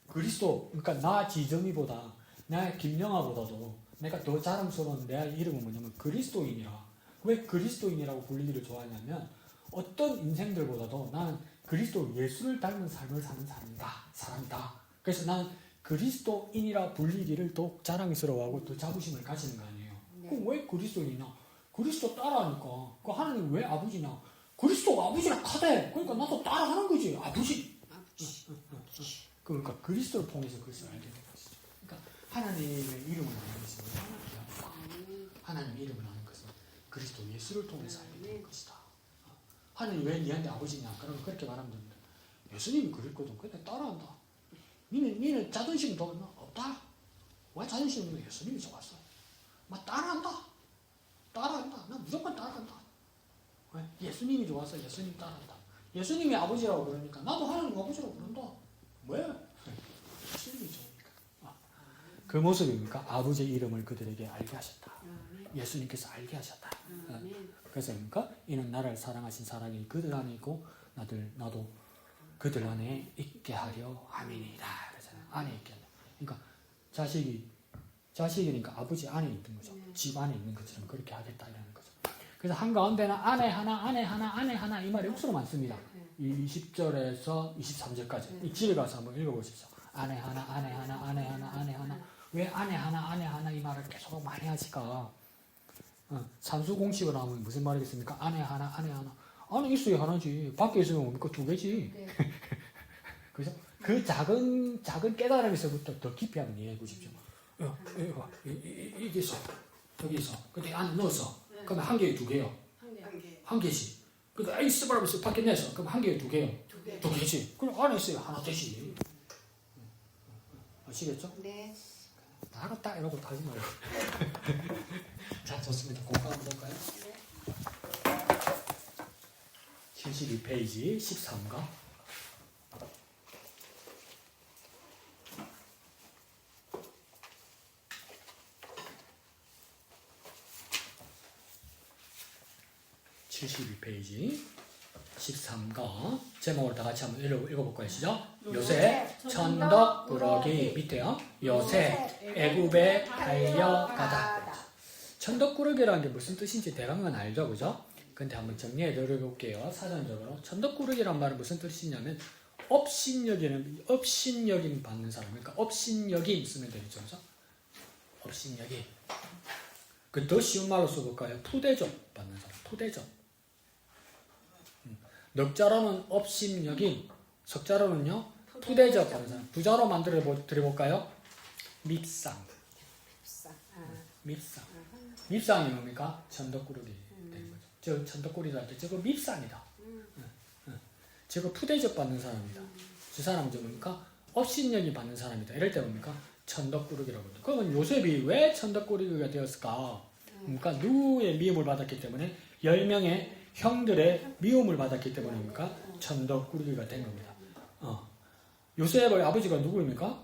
그리스도, 그러니까 나 지정이보다 나 김영아보다도 내가 더 자랑스러운 내 이름은 뭐냐면 그리스도인이라. 왜 그리스도인이라고 불리기를 좋아하냐면 어떤 인생들보다도 나는 그리스도 예수를 닮은 삶을 사는 사람이다. 그래서 나는 그리스도인이라 불리기를 더 자랑스러워하고 더 자부심을 가지는 거 아니에요. 그럼 왜 그리스도인이냐? 그리스도 따라하니까. 그 하나님 왜 아버지냐? 그리스도가 아버지라 카대. 그러니까 나도 따라하는 거지. 아버지. 그러니까 그리스도를 통해서 그것을 알게 된 것이죠. 그러니까 하나님의 이름을 아는 것이 하나님의 이름을 아는 것은 그리스도 예수를 통해서 알게 된 것이다. 하나님 왜 니한테 아버지냐? 그러면 그렇게 말하면 됩니다. 예수님이 그랬거든. 근데 따라한다. 니는 자존심 더 없다. 왜 자존심 없는 예수님이 좋았어. 막 따라한다. 난 무조건 따라간다. 왜? 예수님이 좋아서 예수님 따라한다. 예수님이 아버지라고 그러니까 나도 하나님 아버지라고 그런다. 왜? 예수님이 좋으니까. 그 모습입니까? 아버지의 이름을 그들에게 알게 하셨다. 예수님께서 알게 하셨다. 그래서 뭡니까? 이는 나를 사랑하신 사랑이 그들 안에 있고 나도 그들 안에 있게 하려 함이니이다. 그러잖아요. 안에 있게 하려. 그러니까 자식이니까 아버지 안에 있는 거죠. 집 안에 있는 것처럼 그렇게 하겠다 이라는 거죠. 그래서 한가운데는 안에 하나 이 말이 억수로 많습니다. 20절에서 23절까지 집에 가서 한번 읽어보십시오. 안에 하나 왜 안에 하나 이 말을 계속 많이 하실까? 산수 공식으로 하면 무슨 말이겠습니까? 안에 하나 안에 있어야 하나지. 밖에 있으면 뭡니까? 두 개지. 그죠? 그 작은 깨달음에서부터 더 깊이 한번 이해해 보십시오. 이게 있어. 여기 있어. 근데 안에 넣었어. 그러면 한 개에 두 개요. 한 개씩. 근데 아이스 바르면서 밖에 내서 그럼 한 개에 두 개요. 두 개지. 그럼 안에 있어야 하나 되지. 아시겠죠? 네. 알았다 이러고 하지 말고. 자, 좋습니다. 공부 한번 볼까요? 네. 72페이지 13가. (72페이지) 13가 제목을 다 같이 한번 읽어볼까요? 시작. 요새 천덕꾸러기 밑에요. 요새 애굽에 달려가다. 천덕꾸러기라는 게 무슨 뜻인지 대강은 알죠, 그죠? 근데 한번 정리해 드려볼게요. 사전적으로 천덕꾸러기란 말은 무슨 뜻이냐면 업신여김 받는 사람, 그러니까 업신여김 쓰면 되겠죠, 그죠? 업신여김. 그 더 쉬운 말로 써볼까요? 푸대접 받는 사람, 푸대접. 넉자로는 업신여김, 석자로는요 푸대접 받는 사람. 부자로 만들어 드려볼까요? 밉상. 밉상. 밉상이 뭡니까? 천덕꾸러기 되는 거죠. 저 천덕꾸러기할 때 저거 밉상이다. 저거 푸대접 받는 사람이다. 저 사람은 뭡니까? 업신여김 받는 사람이다. 이럴 때 뭡니까? 천덕꾸러기라고 합니다. 그러면 요셉이 왜 천덕꾸러기가 되었을까? 그러니까 누구의 미움을 받았기 때문에 10명의 형들의 미움을 받았기 때문입니까? 천덕꾸러기가 된 겁니다. 요셉의 아버지가 누구입니까?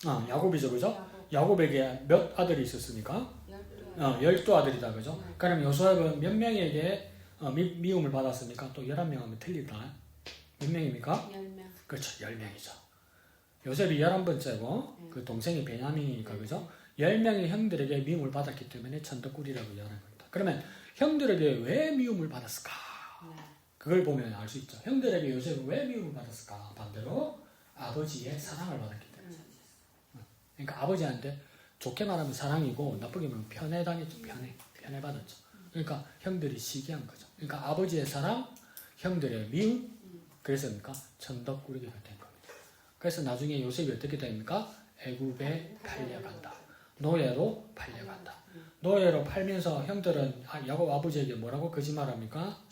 야곱이죠, 그죠? 야곱에게 몇 아들이 있었습니까? 12아들이다, 그죠? 그럼 요셉은 몇 명에게 미움을 받았습니까? 또 11명 하면 틀리다. 몇 명입니까? 10명. 그렇죠, 10명이죠. 요셉이 11번째고 그 동생이 베냐민이니까, 그죠? 10명의 형들에게 미움을 받았기 때문에 천덕꾸러기라고 얘기하는 겁니다. 그러면 형들에게 왜 미움을 받았을까? 그걸 보면 알 수 있죠. 형들에게 요셉은 왜 미움을 받았을까? 반대로 아버지의 사랑을 받았기 때문에. 그러니까 아버지한테 좋게 말하면 사랑이고 나쁘게 말하면 편애당했죠. 편애받았죠. 그러니까 형들이 시기한 거죠. 그러니까 아버지의 사랑, 형들의 미움, 그래서 뭡니까? 천덕꾸러기가 된 겁니다. 그래서 나중에 요셉이 어떻게 됩니까? 애굽에 팔려간다. 노예로 팔려간다. 노예로 팔면서 형들은 야곱 아버지에게 뭐라고 거짓말합니까?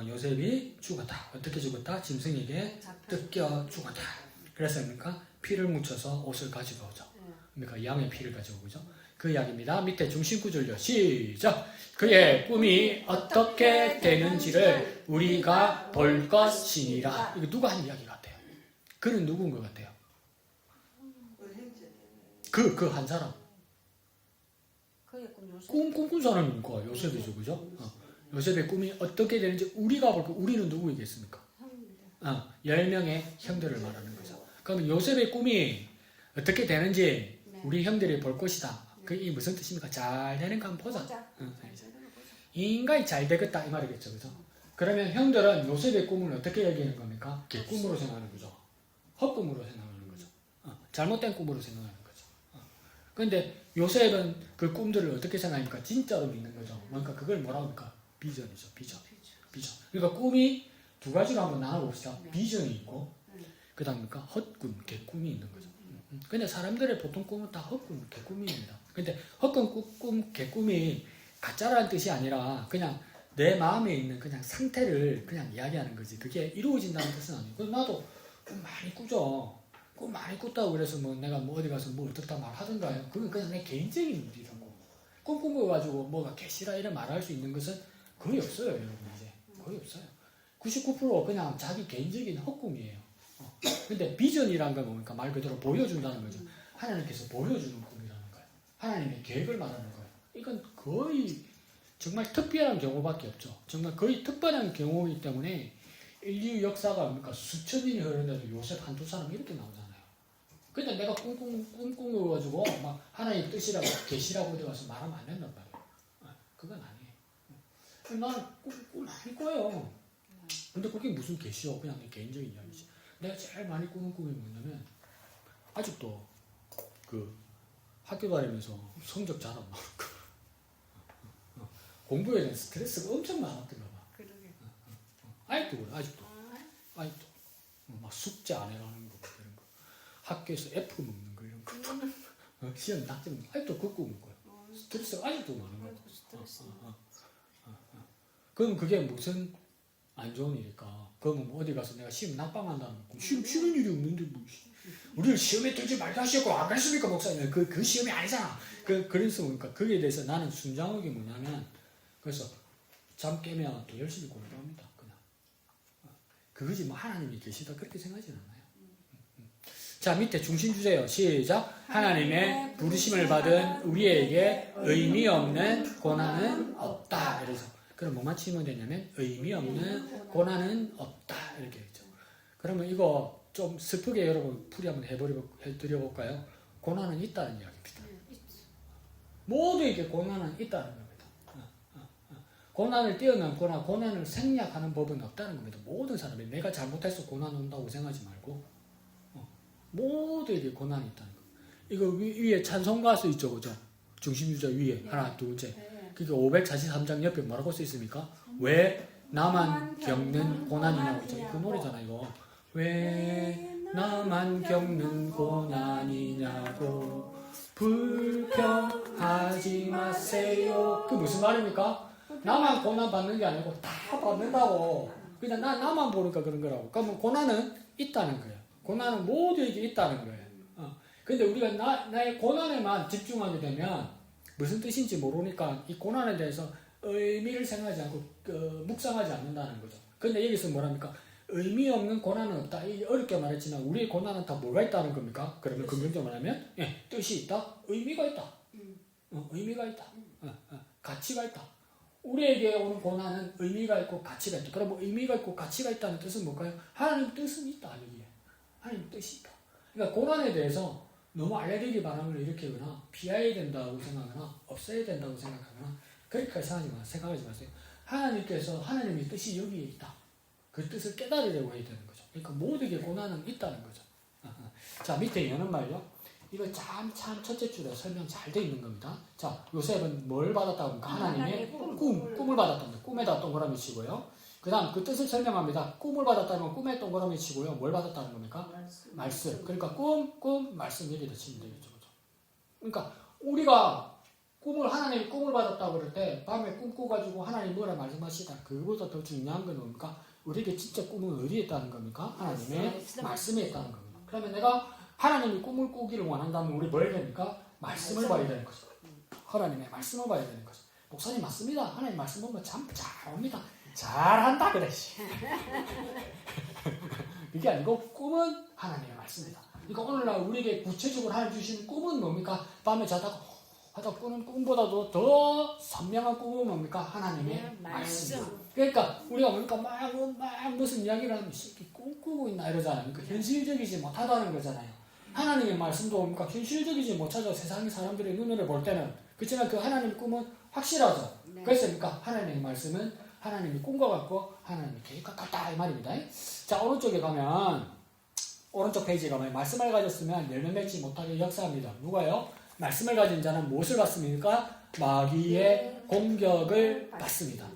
요셉이 죽었다. 어떻게 죽었다? 짐승에게 뜯겨 죽었다. 그래서 뭡니까? 피를 묻혀서 옷을 가지고 오죠. 그러니까 양의 피를 가지고 오죠. 그 이야기입니다. 밑에 중심구절요. 시작! 그의 꿈이 어떻게 되는지를 우리가 볼 것이니라. 이거 누가 한 이야기 같아요? 그는 누구인 것 같아요? 그 한 사람. 꿈 꾼 사람이니까 요셉이죠, 그죠? 요셉의 꿈이 어떻게 되는지 우리가 볼까? 우리는 누구이겠습니까? 10명의 형들을 말하는 거죠. 그럼 요셉의 꿈이 어떻게 되는지 우리 형들이 볼 것이다. 그게 무슨 뜻입니까? 잘 되는가 한번 보자. 인간이 잘 되겠다 이 말이겠죠, 그죠? 그러면 형들은 요셉의 꿈을 어떻게 얘기하는 겁니까? 개꿈으로 생각하는 거죠. 헛꿈으로 생각하는 거죠. 잘못된 꿈으로 생각하는 거죠. 그런데 요셉은 그 꿈들을 어떻게 생각하니까 진짜로 믿는 거죠. 그러니까 그걸 뭐라고 합니까? 비전이죠. 비전. 그러니까 꿈이 두 가지로 한번 나눠봅시다. 비전이 있고 그 다음입니까? 헛꿈, 개꿈이 있는 거죠. 근데 사람들의 보통 꿈은 다 헛꿈, 개꿈입니다. 근데 헛꿈, 꿈, 개꿈이 가짜라는 뜻이 아니라 그냥 내 마음에 있는 그냥 상태를 그냥 이야기하는 거지. 그게 이루어진다는 뜻은 아니고. 나도 꿈 많이 꾸죠. 꿈 많이 꿨다고 그래서 뭐 내가 뭐 어디 가서 뭐 어떻다 말하던가요. 그건 그냥 내 개인적인 일이라고. 꿈꾼 거 가지고 뭐가 개시라 이래 말할 수 있는 것은 거의 없어요, 여러분. 이제 거의 없어요. 99% 그냥 자기 개인적인 헛꿈이에요. 근데 비전이란 건 뭡니까? 말 그대로 보여준다는 거죠. 하나님께서 보여주는 꿈이라는 거예요. 하나님의 계획을 말하는 거예요. 이건 거의 정말 특별한 경우밖에 없죠. 정말 거의 특별한 경우이기 때문에 인류 역사가 뭡니까? 수천 년이 흐르는데도 요셉 한두 사람 이렇게 나오잖아요. 근데 내가 꿈꾼 거 가지고 막 하나님의 뜻이라고 계시라고 어디 가서 말하면 안 된단 말이에요. 그건 아니에요. 나는 꿈 많이 꿔요. 근데 그게 무슨 계시요? 그냥 내 개인적인 이야기지. 내가 제일 많이 꾸는 꿈이 뭐냐면 아직도 그 학교 다니면서 성적 잘 안 나오고 공부에 대한 스트레스가 엄청 많았던가 봐. 아직도 그래, 아직도. 막 숙제 안 해가는 거, 이런 거. 학교에서 F 먹는 거, 이런 거. 시험 낙점 먹는 거. 아직도 그 꿈을 꿔요. 스트레스가 아직도 많은 거야. 그럼 그게 무슨 안 좋은 일이니까. 그러면 뭐 어디 가서 내가 시험 낙방한다는 거. 시험 치는 일이 없는데 뭐. 우리를 시험에 들지 말게 하셨고 안 그랬습니까 목사님? 그 시험이 아니잖아. 그래서 그러니까 거기에 대해서 나는 순장하게 뭐냐면 그래서 잠 깨면 또 열심히 공부합니다. 그냥. 그거지 뭐 하나님이 계시다 그렇게 생각하진 않아요. 자 밑에 중심 주제요. 시작. 하나님의 부르심을 받은 우리에게 의미 없는 고난은 없다. 이래서 그럼 뭐만 치면 되냐면 의미 없는 고난은 없다 이렇게 했죠. 그러면 이거 좀 슬프게 여러분 풀이 한번 해드려볼까요? 고난은 있다는 이야기입니다. 모두에게 고난은 있다는 겁니다. 고난을 뛰어넘거나 고난을 생략하는 법은 없다는 겁니다. 모든 사람이 내가 잘못해서 고난 온다고 생각하지 말고 모두에게 고난이 있다는 거. 이거 위에 찬송 가수 있죠, 그죠? 중심주자 위에 하나, 둘째. 그게 543장 옆에 뭐라고 써 있습니까? 왜 나만 겪는 고난이냐고 있죠. 그 노래잖아 이거. 왜 나만 겪는 고난이냐고 불평하지 마세요. 그 무슨 말입니까? 나만 고난 받는 게 아니고 다 받는다고. 그냥 나만 보니까 그런 거라고. 그러면 고난은 있다는 거예요. 고난은 모두에게 있다는 거예요. 근데 우리가 나의 고난에만 집중하게 되면 무슨 뜻인지 모르니까 이 고난에 대해서 의미를 생각하지 않고 묵상하지 않는다는 거죠. 근데 여기서 뭐랍니까? 의미 없는 고난은 없다. 이 어렵게 말했지만 우리의 고난은 다 뭐가 있다는 겁니까? 그러면 긍정적으로 말하면 뜻이 있다, 의미가 있다. 의미가 있다. 가치가 있다. 우리에게 오는 고난은 의미가 있고 가치가 있다. 그럼 의미가 있고 가치가 있다는 뜻은 뭘까요? 하나님 뜻은 있다. 여기에. 하나님 뜻이 있다. 그러니까 고난에 대해서 너무 알레르기 반응을 일으키거나 피해야 된다고 생각하거나 없애야 된다고 생각하거나 그렇게 생각하지 마세요. 하나님께서 하나님의 뜻이 여기에 있다. 그 뜻을 깨달으려고 해야 되는 거죠. 그러니까 모두에게 고난은 있다는 거죠. 자 밑에 여는 말요. 이거 참 첫째 줄에 설명 잘 되어 있는 겁니다. 자 요셉은 뭘 받았다고 합니까? 하나님의 꿈을 받았답니다. 꿈에다 동그라미 치고요. 그 다음 그 뜻을 설명합니다. 꿈을 받았다는 건 꿈에 동그라미 치고요. 뭘 받았다는 겁니까? 말씀. 그러니까 꿈, 말씀 여기다 치면 되겠죠. 그죠? 그러니까 우리가 하나님이 꿈을 받았다고 그럴 때 밤에 꿈 꾸가지고 하나님 뭐라 말씀하시다. 그거보다 더 중요한 건 뭡니까? 우리에게 진짜 꿈은 어디에 있다는 겁니까? 하나님의 말씀에 있다는 겁니다. 그러면 내가 하나님이 꿈을 꾸기를 원한다면 우리 뭘 해야 됩니까? 말씀을 봐야 되는 거죠. 하나님의 말씀을 봐야 되는 거죠. 목사님 맞습니다. 하나님 말씀 보면 참 잘 옵니다. 잘한다 그래. 그게 아니고 꿈은 하나님의 말씀이다. 그러니까 오늘날 우리에게 구체적으로 하나님 주신 꿈은 뭡니까? 밤에 자다가 하다 꾸는 꿈보다도 더 선명한 꿈은 뭡니까? 하나님의 말씀. 그러니까 우리가 뭡니까? 막 무슨 이야기를 하면 꿈꾸고 있나 이러잖아요. 그러니까 현실적이지 못하다는 거잖아요. 하나님의 말씀도 뭡니까? 현실적이지 못하죠. 세상 사람들의 눈으로 볼 때는. 그렇지만 그 하나님의 꿈은 확실하죠. 그래서 그러니까 하나님의 말씀은 하나님이 꿈과 같고 하나님의 계획과 같다 이 말입니다. 자 오른쪽 페이지에 가면 말씀을 가졌으면 열매 맺지 못하게 역사합니다. 누가요? 말씀을 가진 자는 무엇을 받습니까? 마귀의 공격을 받습니다.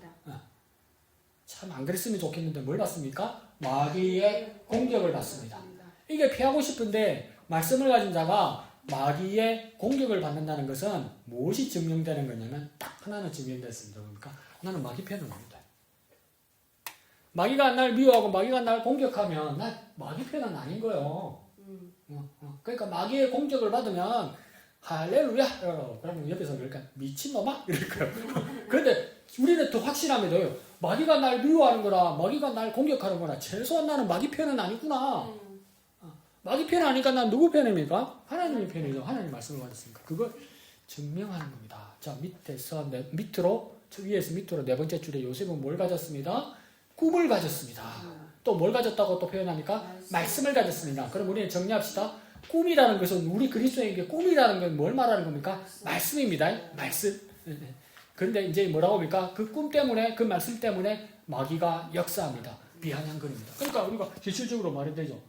참 안 그랬으면 좋겠는데 뭘 받습니까? 마귀의 공격을 받습니다. 이게 피하고 싶은데 말씀을 가진 자가 마귀의 공격을 받는다는 것은 무엇이 증명되는 거냐면 딱 하나는 증명됐습니다. 그러니까 나는 마귀 편은 아니다. 마귀가 날 미워하고 마귀가 날 공격하면 난 마귀 편은 아닌 거예요. 그러니까 마귀의 공격을 받으면 할렐루야! 그러면 옆에서 그러니까 미친놈아? 이럴 거예요. 그런데 우리는 더 확실합니다. 마귀가 날 미워하는 거라 마귀가 날 공격하는 거라 최소한 나는 마귀 편은 아니구나. 마귀 편 아니까 난 누구 편입니까? 하나님의 편이죠. 하나님 말씀을 받았으니까. 그걸 증명하는 겁니다. 자 위에서 밑으로 네 번째 줄에 요셉은 뭘 가졌습니다? 꿈을 가졌습니다. 또 뭘 가졌다고 또 표현합니까? 말씀을 가졌습니다. 그럼 우리는 정리합시다. 꿈이라는 것은 우리 그리스도인에게 꿈이라는 건 뭘 말하는 겁니까? 말씀입니다. 말씀. 그런데 이제 뭐라고 합니까? 그 꿈 때문에 그 말씀 때문에 마귀가 역사합니다. 비아냥거립니다. 그러니까 우리가 실질적으로 말이 되죠.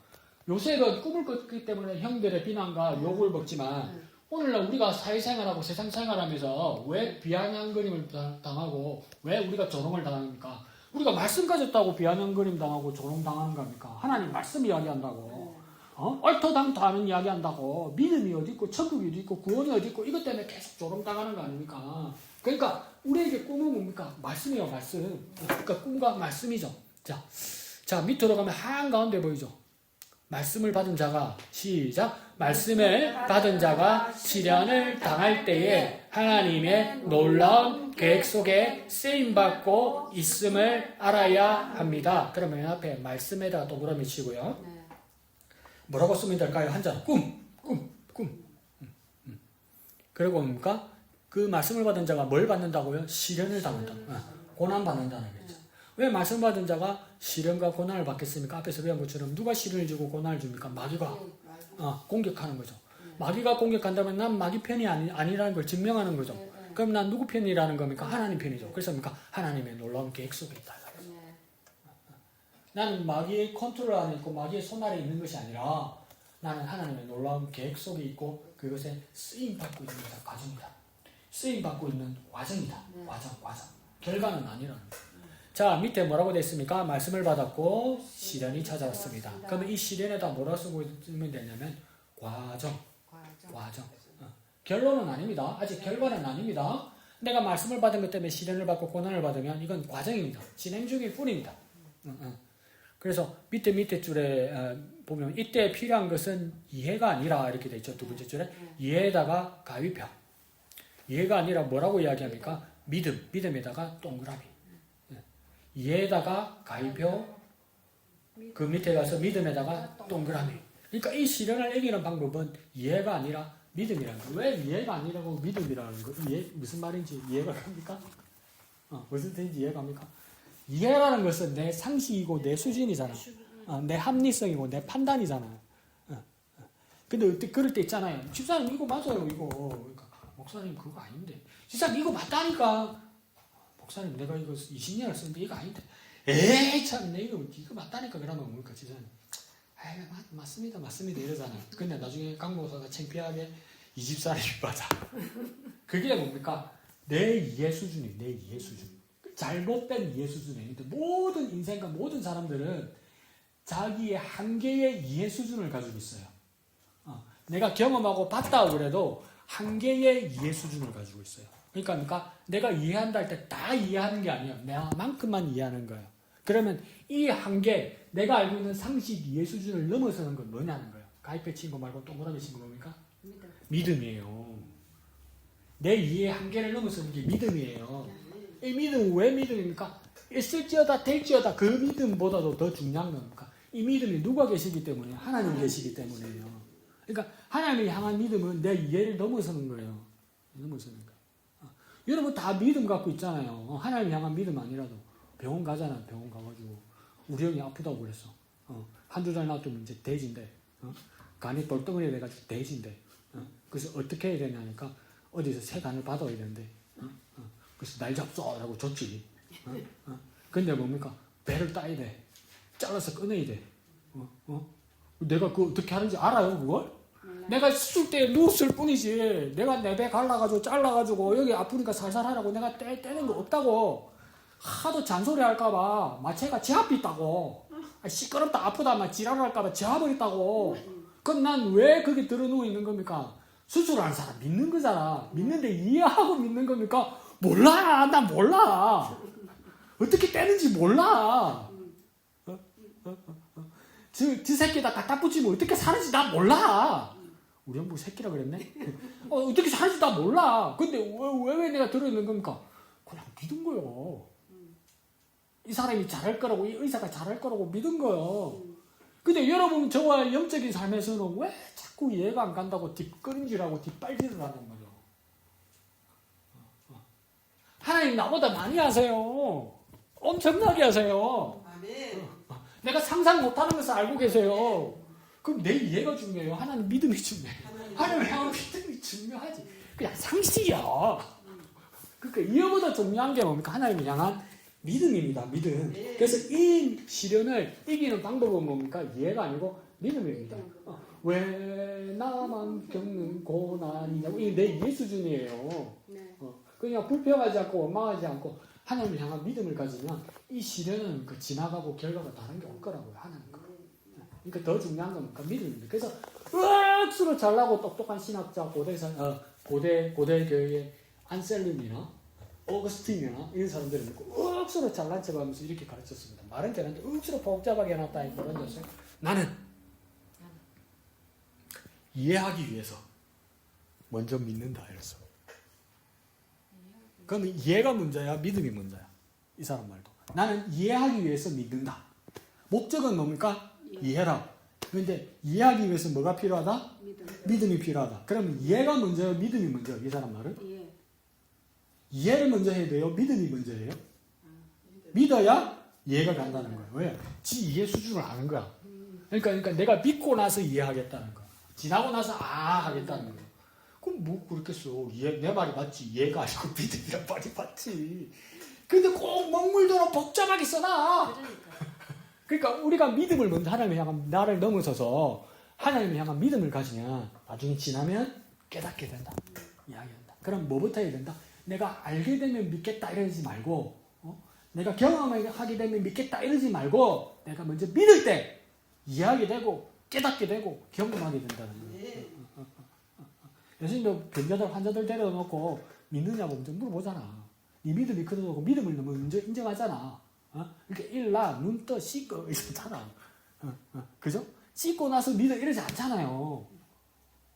요셉은 꿈을 꿨기 때문에 형들의 비난과 욕을 먹지만 오늘날 우리가 사회생활하고 세상생활하면서 왜 비아냥거림을 당하고 왜 우리가 조롱을 당합니까? 우리가 말씀 가졌다고 비아냥거림 당하고 조롱 당하는 겁니까? 하나님 말씀 이야기한다고 얼토당토 하는 이야기한다고 믿음이 어디 있고 천국이 어디 있고 구원이 어디 있고 이것 때문에 계속 조롱 당하는 거 아닙니까? 그러니까 우리에게 꿈은 뭡니까? 말씀이요 말씀. 그러니까 꿈과 말씀이죠. 자, 밑으로 가면 한가운데 보이죠? 말씀을 받은 자가, 시작. 말씀을 받은 자가 시련을 당할 때에 하나님의 놀라운 계획 속에 쓰임받고 있음을 알아야 합니다. 그러면 맨 앞에 말씀에다 동그라미 치고요. 네. 뭐라고 쓰면 될까요? 한자 꿈. 그리고 뭡니까? 그 말씀을 받은 자가 뭘 받는다고요? 시련을 당한다. 고난 받는다는 거죠. 왜 말씀 받은 자가 시련과 고난을 받겠습니까? 앞에서 배운 것처럼 누가 시련을 주고 고난을 줍니까? 마귀가 공격하는 거죠. 마귀가 공격한다면 난 마귀 편이 아니라는 걸 증명하는 거죠. 그럼 난 누구 편이라는 겁니까? 하나님 편이죠. 그래서 뭡니까? 하나님의 놀라운 계획 속에 있다. 나는 마귀의 컨트롤 안에 있고 마귀의 손 아래 있는 것이 아니라 나는 하나님의 놀라운 계획 속에 있고 그것에 쓰임받고 있는 과정이다. 쓰임받고 있는 과정이다. 과정. 결과는 아니라는 거예요. 자, 밑에 뭐라고 되어 있습니까? 말씀을 받았고 시련이 찾아왔습니다. 그러면 이 시련에다 뭐라고 쓰면 되냐면 과정. 결론은 아닙니다. 아직 결과는 아닙니다. 내가 말씀을 받은 것 때문에 시련을 받고 고난을 받으면 이건 과정입니다. 진행 중일 뿐입니다. 그래서 밑에 줄에 보면 이때 필요한 것은 이해가 아니라 이렇게 되어 있죠. 두 번째 줄에 이해에다가 가위표. 이해가 아니라 뭐라고 이야기합니까? 믿음에다가 동그라미. 이해에다가 가위표, 그 밑에 가서 믿음에다가 동그라미. 그러니까 이 시련을 이기는 방법은 이해가 아니라 믿음이라는 거예요. 왜 이해가 아니라고 믿음이라는 거? 무슨 말인지 이해가 갑니까? 무슨 뜻인지 이해가 갑니까? 이해라는 것은 내 상식이고 내 수준이잖아. 내 합리성이고 내 판단이잖아. 근데 그럴 때 있잖아요. 집사님 이거 맞아요, 이거. 그러니까, 목사님 그거 아닌데. 집사님 이거 맞다니까. 목사님 내가 이거 20년을 쓰는데 이거 아닌데. 에이 참, 내 이거 맞다니까. 그러면 뭡니까 집사님? 맞습니다 이러잖아. 근데 나중에 강 목사가 창피하게 이 집사람이 맞아. 그게 뭡니까? 내 이해 수준이 내 이해 수준. 잘못된 이해 수준이. 모든 인생과 모든 사람들은 자기의 한계의 이해 수준을 가지고 있어요. 내가 경험하고 봤다고 그래도 한계의 이해 수준을 가지고 있어요. 그러니까 내가 이해한다 할 때 다 이해하는 게 아니에요. 내만큼만 이해하는 거예요. 그러면 이 한계, 내가 알고 있는 상식 이해 수준을 넘어서는 건 뭐냐는 거예요. 가입해 친 거 말고 동그라미 친 거 뭡니까? 믿음이에요. 내 이해의 한계를 넘어서는 게 믿음이에요. 이 믿음은 왜 믿음입니까? 있을지어다 될지어다 그 믿음보다도 더 중요한 겁니까? 이 믿음이 누가 계시기 때문에? 하나님 계시기 때문에요. 그러니까 하나님을 향한 믿음은 내 이해를 넘어서는 거예요. 넘어서는 거예요. 여러분 다 믿음 갖고 있잖아요. 하나님을 향한 믿음 아니라도 병원 가잖아요. 병원 가가지고 우리 형이 아프다고 그랬어. 한두 달 놔두면 이제 돼지인데 간이 똘덩어리 돼가지고 돼지인데 그래서 어떻게 해야 되냐니까 어디서 새 간을 받아야 되는데 그래서 날 잡숴라고 줬지. 근데 뭡니까? 배를 따야 돼. 잘라서 꺼내야 돼. 내가 그거 어떻게 하는지 알아요, 그걸? 내가 수술 때 누웠을 뿐이지. 내가 내 배 갈라가지고 잘라가지고 여기 아프니까 살살 하라고 내가 떼는 거 없다고. 하도 잔소리 할까봐 마취가 제압이 있다고. 시끄럽다 아프다 막 지랄할까봐 제압을 있다고. 그럼 난 왜 거기 들어 누워 있는 겁니까? 수술하는 사람 믿는 거잖아. 믿는데 이해하고 믿는 겁니까? 몰라. 난 몰라. 어떻게 떼는지 몰라. 저 새끼에다 갖다 붙이면 어떻게 사는지 나 몰라. 우리 형부 새끼라 그랬네? 어떻게 사는지 나 몰라. 근데 왜 내가 들어있는 겁니까? 그냥 믿은 거요. 이 사람이 잘할 거라고, 이 의사가 잘할 거라고 믿은 거요. 근데 여러분, 저와 영적인 삶에서는 왜 자꾸 이해가 안 간다고 뒷걸음질하고 뒷발질을 하는 거죠? 하나님 나보다 많이 하세요. 엄청나게 하세요. 아멘. 내가 상상 못하는 것을 알고 계세요. 그럼 내 이해가 중요해요. 하나님 믿음이 중요해요. 하나님을 향한 믿음이 중요하지. 그냥 상식이야. 그러니까 이해보다 중요한 게 뭡니까? 하나님을 향한 믿음입니다. 믿음. 그래서 이 시련을 이기는 방법은 뭡니까? 이해가 아니고 믿음입니다. 왜 나만 겪는 고난이냐고. 이게 내 이해 수준이에요. 그냥 불평하지 않고 원망하지 않고 하나님을 향한 믿음을 가지면 이 시련은 지나가고 결과가 다른 게 올 거라고요. 하나님 거. 그러니까 더 중요한 건 믿음입니다. 그래서 억수로 잘나고 똑똑한 신학자 고대 교회의 안셀름이나 오거스틴이나 이런 사람들은 억수로 잘난 척하면서 이렇게 가르쳤습니다. 말은 되는데 억수로 복잡하게 해놨다니까 그런 줄 아세요? 나는 이해하기 위해서 먼저 믿는다 이랬어. 그러면 이해가 문제야, 믿음이 문제야. 이 사람 말도. 나는 이해하기 위해서 믿는다. 목적은 뭡니까? 이해라. 그런데 이해하기 위해서 뭐가 필요하다? 믿음이 필요하다. 그러면 이해가 먼저요, 믿음이 먼저요? 이 사람 말은? 예. 이해를 먼저 해야 돼요? 믿음이 먼저 해요? 믿어야 이해가 간다는 거예요. 왜? 지 이해 수준을 아는 거야. 그러니까 내가 믿고 나서 이해하겠다는 거야. 지나고 나서 하겠다는 거야. 그럼 뭐 그렇겠어. 내 말이 맞지. 이해가 아니고 믿음이란 말이 맞지. 근데 꼭 먹물도록 복잡하게 써놔. 그러니까 우리가 믿음을 먼저 하나님을 향한 나를 넘어서서 하나님을 향한 믿음을 가지면 나중에 지나면 깨닫게 된다. 이야기한다. 그럼 뭐부터 해야 된다? 내가 알게 되면 믿겠다 이러지 말고 내가 경험하게 되면 믿겠다 이러지 말고 내가 먼저 믿을 때 이해하게 되고 깨닫게 되고 경험하게 된다는 거예요. 예수님도 병자들 환자들 데려놓고 믿느냐고 먼저 물어보잖아. 네 믿음이 그러고 믿음을 먼저 인정하잖아. 이렇게 일나 눈 떠 씻고 이러잖아. 그죠? 씻고 나서 믿어 이러지 않잖아요.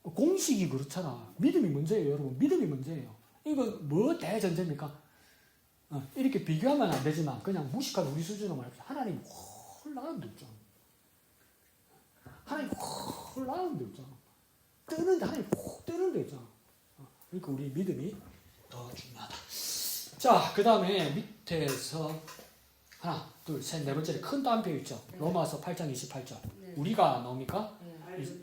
공식이 그렇잖아. 믿음이 문제예요, 여러분. 믿음이 문제예요. 이거 뭐 대전제입니까? 이렇게 비교하면 안 되지만 그냥 무식한 우리 수준으로 말해서 하나님 헐 나은 데 없잖아. 하나님 헐 나은 데 없잖아. 뜨는데 하나님 콕 뜨는 데 있잖아. 그러니까 우리 믿음이 더 중요하다. 자, 그 다음에 밑에서 하나, 둘, 셋, 네 번째로 큰 따옴표 있죠. 로마서 8장 28절. 우리가 나옵니까?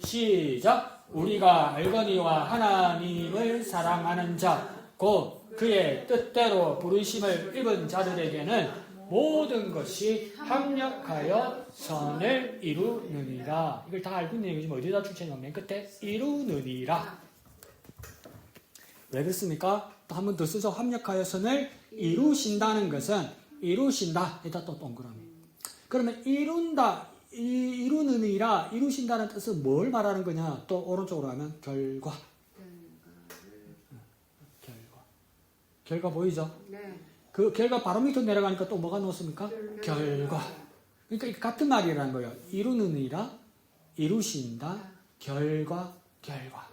시작. 우리가 알거니와 하나님을 사랑하는 자, 곧 그의 뜻대로 부르심을 입은 자들에게는 모든 것이 합력하여 선을 이루느니라. 이걸 다 알고 있는 얘기지만 어디다 출처냐면 맨 끝에 이루느니라. 왜 그렇습니까? 또 한 번 더 쓰죠. 합력하여 선을 이루신다는 것은 이루신다. 이다 또 동그라미. 그러면 이룬다, 이루느니라, 이루신다는 뜻은 뭘 말하는 거냐? 또 오른쪽으로 하면 결과. 결과 보이죠? 네. 그 결과 바로 밑으로 내려가니까 또 뭐가 넣었습니까? 결과. 그러니까 같은 말이라는 거예요. 이루느니라, 이루신다, 결과. 그러니까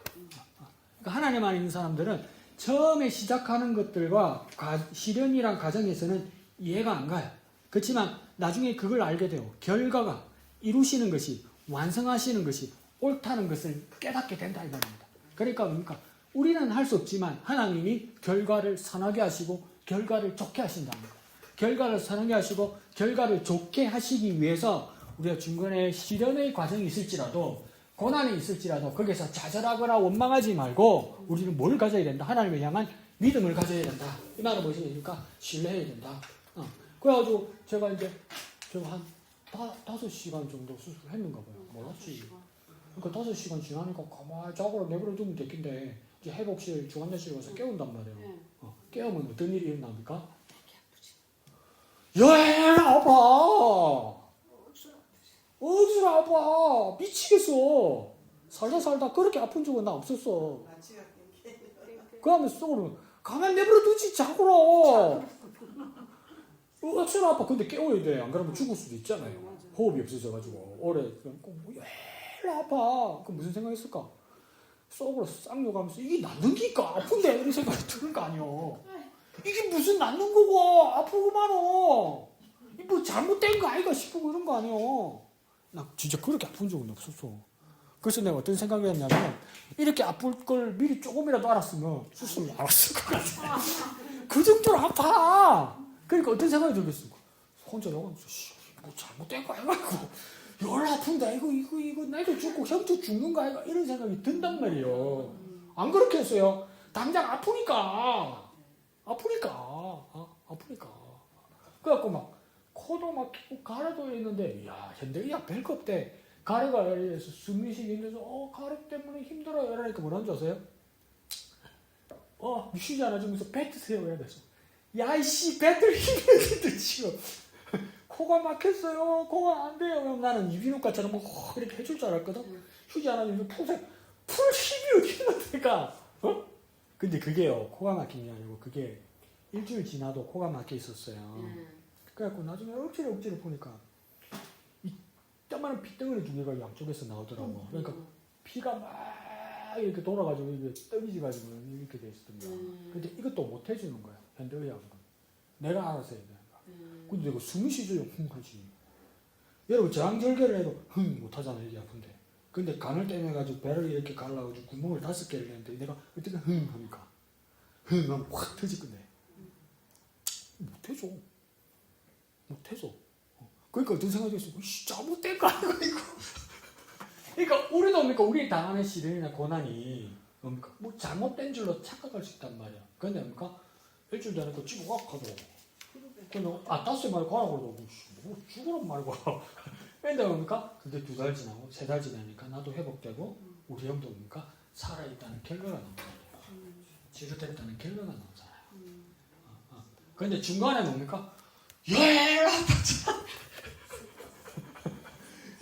하나님 안에 있는 사람들은 처음에 시작하는 것들과 실현이란 과정에서는 이해가 안 가요. 그렇지만 나중에 그걸 알게 돼요. 결과가 이루시는 것이, 완성하시는 것이 옳다는 것을 깨닫게 된다 이 말입니다. 그러니까 뭡니까? 우리는 할 수 없지만 하나님이 결과를 선하게 하시고 결과를 좋게 하신답니다. 결과를 선하게 하시고 결과를 좋게 하시기 위해서 우리가 중간에 실현의 과정이 있을지라도 고난이 있을지라도 거기서 좌절하거나 원망하지 말고 우리는 뭘 가져야 된다? 하나님을 향한 믿음을 가져야 된다. 이 말은 무엇입니까? 신뢰해야 된다. 그래가지고 제가 이제 한 5시간 정도 수술을 했는가 봐요. 몰랐지. 그러니까 5시간 지나니까 가만히 자고로 내버려 두면 됐긴데 이제 회복실 중환자실 가서 깨운단 말이에요. 깨우면 어떤 일이 일어납니까? 야, 아파. 어디서 아파. 미치겠어. 살다 그렇게 아픈 적은 나 없었어. 그 하면 속으로 가만히 내버려 두지 자고로. 억수로 아파. 근데 깨워야 돼. 안 그러면 죽을 수도 있잖아요. 호흡이 없어져가지고 오래 왜 아파. 그럼 무슨 생각했을까? 속으로 쌍욕하면서 이게 낫는 기니까 아픈데 이런 생각이 드는 거 아니요. 이게 무슨 낫는 거고 아프고만어. 이 뭐 잘못된 거 아이가 싶고 이런 거 아니요. 나 진짜 그렇게 아픈 적은 없었어. 그래서 내가 어떤 생각을 했냐면 이렇게 아플 걸 미리 조금이라도 알았으면 수술을 안 했을 것 같아. 그 정도로 아파. 그러니까 어떤 생각이 들겠어. 혼자 나가면서 뭐 잘못된 거 아이가 이거 열 아픈다 이거 나도 죽고 형도 죽는 거 아이가 이런 생각이 든단 말이에요. 안 그렇게 했어요. 당장 아프니까. 그래갖고 막 코도 막 가래도 있는데 야 현대의학 별거 없대. 가래가 해서 숨이 쉬기 힘들어서 가래 때문에 힘들어요 이러니까 뭐라는 줄 아세요? 쉬지 않아주면서 배 드세요 해야 돼서 야이씨 배들 힘들어 지금 코가 막혔어요 코가 안 돼요. 그럼 나는 이비인후과처럼 뭐 이렇게 해줄 줄 알았거든. 쉬지 않아주면서 풀 힘이 어디 있는 데가 근데 그게요 코가 막힌 게 아니고 그게 일주일 지나도 코가 막혀 있었어요. 그래갖고 나중에 억지로 보니까 이 조그마한 핏덩어리 두 개가 양쪽에서 나오더라고. 그러니까 피가 막 이렇게 돌아가지고 이게 떨어지가지고 이렇게 돼 있었던 거야. 근데 이것도 못 해주는 거야. 현대의학은. 내가 알아서 해야 되는 거야. 근데 내가 숨이 쉬져요. 하지. 여러분 저항절개를 해도 못하잖아요. 이게 아픈데. 근데 간을 떼내가지고 배를 이렇게 갈라가지고 구멍을 5개를 냈는데 내가 어떻게 하니까 하면 확 터지거든. 못해줘. 그러니까 어떤 생각이 들었어. 잘못된 거 아니고 이거. 그러니까 우리도 뭡니까 우리 당하는 시련이나 고난이 뭡니까 뭐 잘못된 줄로 착각할 수 있단 말이야. 근데 뭡니까 일주일 전에 또 집에 가도 근데 다시 말고 가라고 그러고 뭐 죽으란 말고. 근데 뭡니까 그게 2달 지나고 3달 지나니까 나도 회복되고 우리 형도 뭡니까 살아있다는 결과가 나오잖아요. 치료됐다는 결과가 나오잖아요. 근데 중간에 뭡니까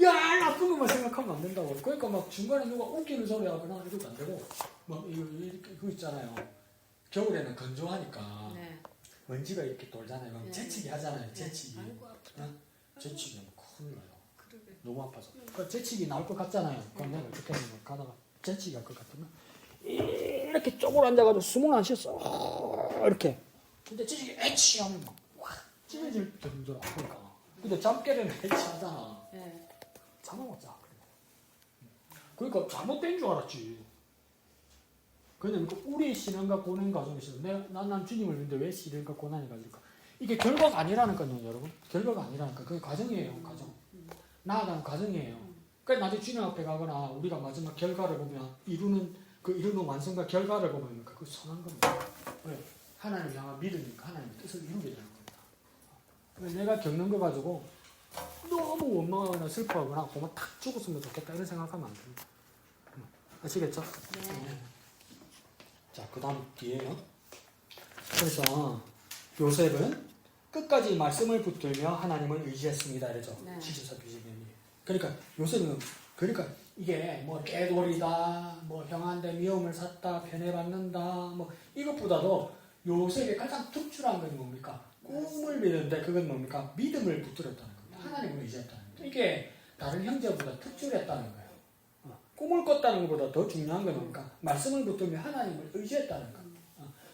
야 나쁜 것만 생각하면 안 된다고. 그러니까 막 중간에 누가 웃기는 소리 하거나 이것도 안 되고 막 이렇게 그거 있잖아요. 겨울에는 건조하니까 먼지가 이렇게 돌잖아요. 그럼 재치기 하잖아요. 재치기. 재치기 하면 큰일 나요. 너무 아파서. 그러니까 재치기 나올 것 같잖아요. 그럼 내가 어떻게 하면 가다가 재치기 할 것 같으면 이렇게 쪼그려 앉아가지고 숨을 안 쉬었어. 이렇게. 근데 재치기 에치 하면 막 찢어질 정도로 아프니까. 근데 잠깨는 에치 하잖아. 잠을 못 자. 그러니까 잘못된 줄 알았지. 근데 우리 신앙과 고난 과정에서 난 주님을 믿는데 왜 시련과 고난이 가질까? 이게 결과가 아니라니까요, 여러분. 결과가 아니라니까. 그게 과정이에요, 과정. 나아가는 과정이에요. 그러니까 나중에 주님 앞에 가거나 우리가 마지막 결과를 보면 이루는 완성과 결과를 보면 그 선한 겁니다. 왜? 하나님 향한 믿으니까 하나님의 뜻을 이루게 되는 겁니다. 내가 겪는 거 가지고 너무 원망하거나 슬퍼하거나 보면 탁 죽었으면 좋겠다 이런 생각하면 안 됩니다. 아시겠죠? 네. 자, 그 다음 뒤에요. 그래서 요셉은 끝까지 말씀을 붙들며 하나님을 의지했습니다. 이러죠. 74 비즈니언이. 그러니까 요셉은 이게 뭐 깨돌이다, 뭐 형한테 미움을 샀다, 편애받는다, 뭐 이것보다도 요셉의 가장 특출한 건 뭡니까? 꿈을 믿는데 그건 뭡니까? 믿음을 붙들었다는 겁니다. 하나님을 의지했다는 겁니다. 이게 다른 형제보다 특출했다는 거예요. 꿈을 꿨다는 것보다 더 중요한 건 뭡니까? 말씀을 붙들며 하나님을 의지했다는 거.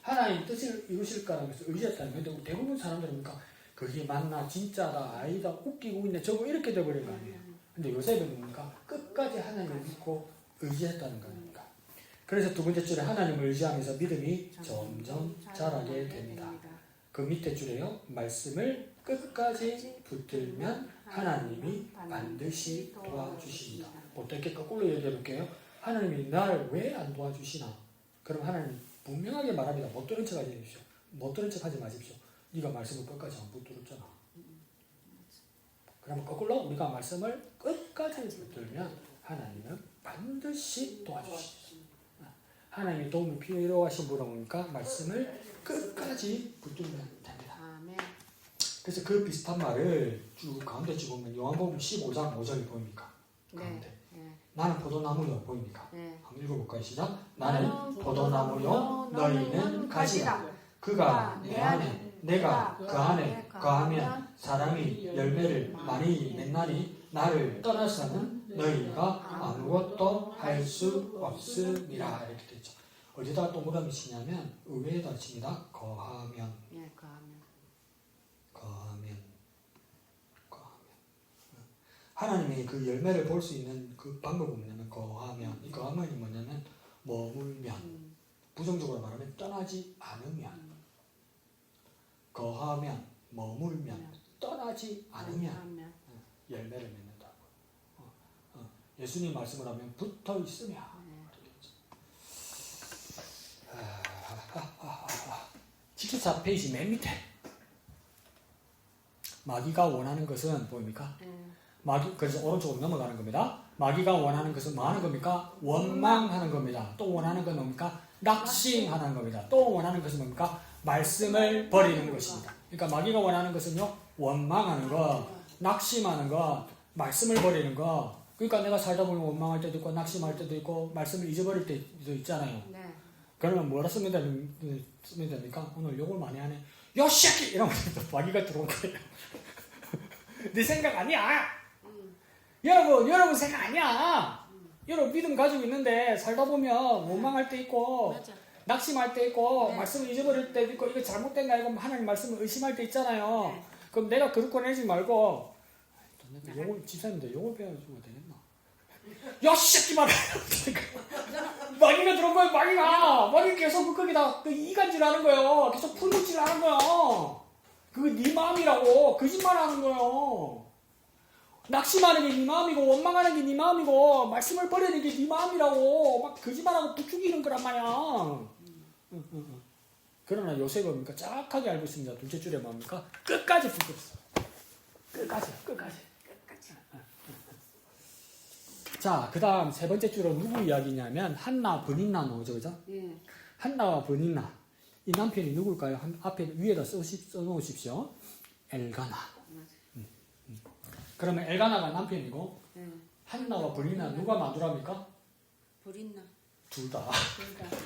하나님 뜻을 이루실 거라는 것을 의지했다는 거예요. 근데 대부분 사람들은 뭡니까? 그게 맞나? 진짜다? 아니다? 웃기고 있네? 저거 이렇게 돼버린 거 아니에요. 근데 요셉은 뭡니까? 끝까지 하나님을 믿고 의지했다는 겁니다. 그래서 두 번째 줄에 하나님을 의지하면서 믿음이 점점 자라게 됩니다. 그 밑에 줄에요. 말씀을 끝까지 붙들면 하나님이 반드시 도와주십니다. 어떻게 거꾸로 얘기해 볼게요. 하나님이 나를 왜 안 도와주시나? 그럼 하나님 분명하게 말합니다. 못 들은 척 하지 마십시오. 못 들은 척 하지 마십시오. 네가 말씀을 끝까지 안 붙들었잖아. 그러면 거꾸로 우리가 말씀을 끝까지 붙들면 하나님은 반드시 도와주십니다. 하나님의 도움이 필요하신 분은 뭡니까? 말씀을 끝까지 붙들면 됩니다. 그래서 그 비슷한 말을 쭉 가운데 쭉 보면 요한복음 15장 5절이 보입니까? 가운데. 나는 포도나무요 보입니까? 한번 읽어볼까요? 시작. 나는 포도나무요 너희는 가지라. 그가 내 안에 내가 그 안에 거하면 사람이 열매를 많이 맺나니 나를 떠나서는 너희가 아무것도 할 수 없음이라. 이렇게 되죠. 어디다 동그라미 치냐면 의외에다 칩니다. 거하면. 하나님이 그 열매를 볼 수 있는 그 방법은 뭐냐면 거하면. 이 거하면이 뭐냐면 머물면. 부정적으로 말하면 떠나지 않으면. 거하면, 머물면, 떠나지 않으면 열매를 맺는다고. 예수님 말씀을 하면 붙어 있으면. 74페이지 맨 밑에 마귀가 원하는 것은 보입니까? 그래서 오른쪽으로 넘어가는 겁니다. 마귀가 원하는 것은 뭐 하는 겁니까? 원망하는 겁니다. 또 원하는 건 뭡니까? 낙심하는 겁니다. 또 원하는 것은 뭡니까? 말씀을 버리는 것입니다. 그러니까 마귀가 원하는 것은요, 원망하는 거, 낙심하는 거, 말씀을 버리는 거. 그러니까 내가 살다 보면 원망할 때도 있고, 낙심할 때도 있고, 말씀을 잊어버릴 때도 있잖아요. 그러면 뭐라 쓰면 됩니까? 오늘 욕을 많이 하네. 야, 새끼! 이러면서 마귀가 들어온 거예요. 네 생각 아니야! 여러분 생각 아니야! 여러분 믿음 가지고 있는데 살다 보면 원망할 때 있고, 맞아. 낙심할 때 있고, 네. 말씀을 잊어버릴 때 있고, 이거 잘못된가, 이거 하나님 말씀을 의심할 때 있잖아요. 네. 그럼 내가 그릇 꺼내지 말고, 욕을, 집사님들 욕을 배워주면 되겠나? 야, 새끼 말아! 마귀가 들어온 거예요, 마귀가 계속 거기다 그 이간질 하는 거예요. 계속 풀무질 하는 거예요. 그거 네 마음이라고, 거짓말 하는 거예요. 낙심하는 게 네 마음이고, 원망하는 게 네 마음이고, 말씀을 버리는 게 네 마음이라고, 막 거짓말하고 부추기는 거란 말이야. 그러나 요셉은 뭡니까? 정확하게 알고 있습니다. 둘째 줄에 뭡니까? 끝까지 붙였어. 끝까지. 자, 그 다음 세 번째 줄은 누구 이야기냐면, 한나, 브닌나 나오죠, 그죠? 예. 한나와 브닌나. 이 남편이 누굴까요? 앞에 위에다 써놓으십시오. 엘가나. 맞아. 그러면 엘가나가 남편이고, 예. 한나와 브닌나 누가 마누라입니까? 버린나. 둘 다. 그러니까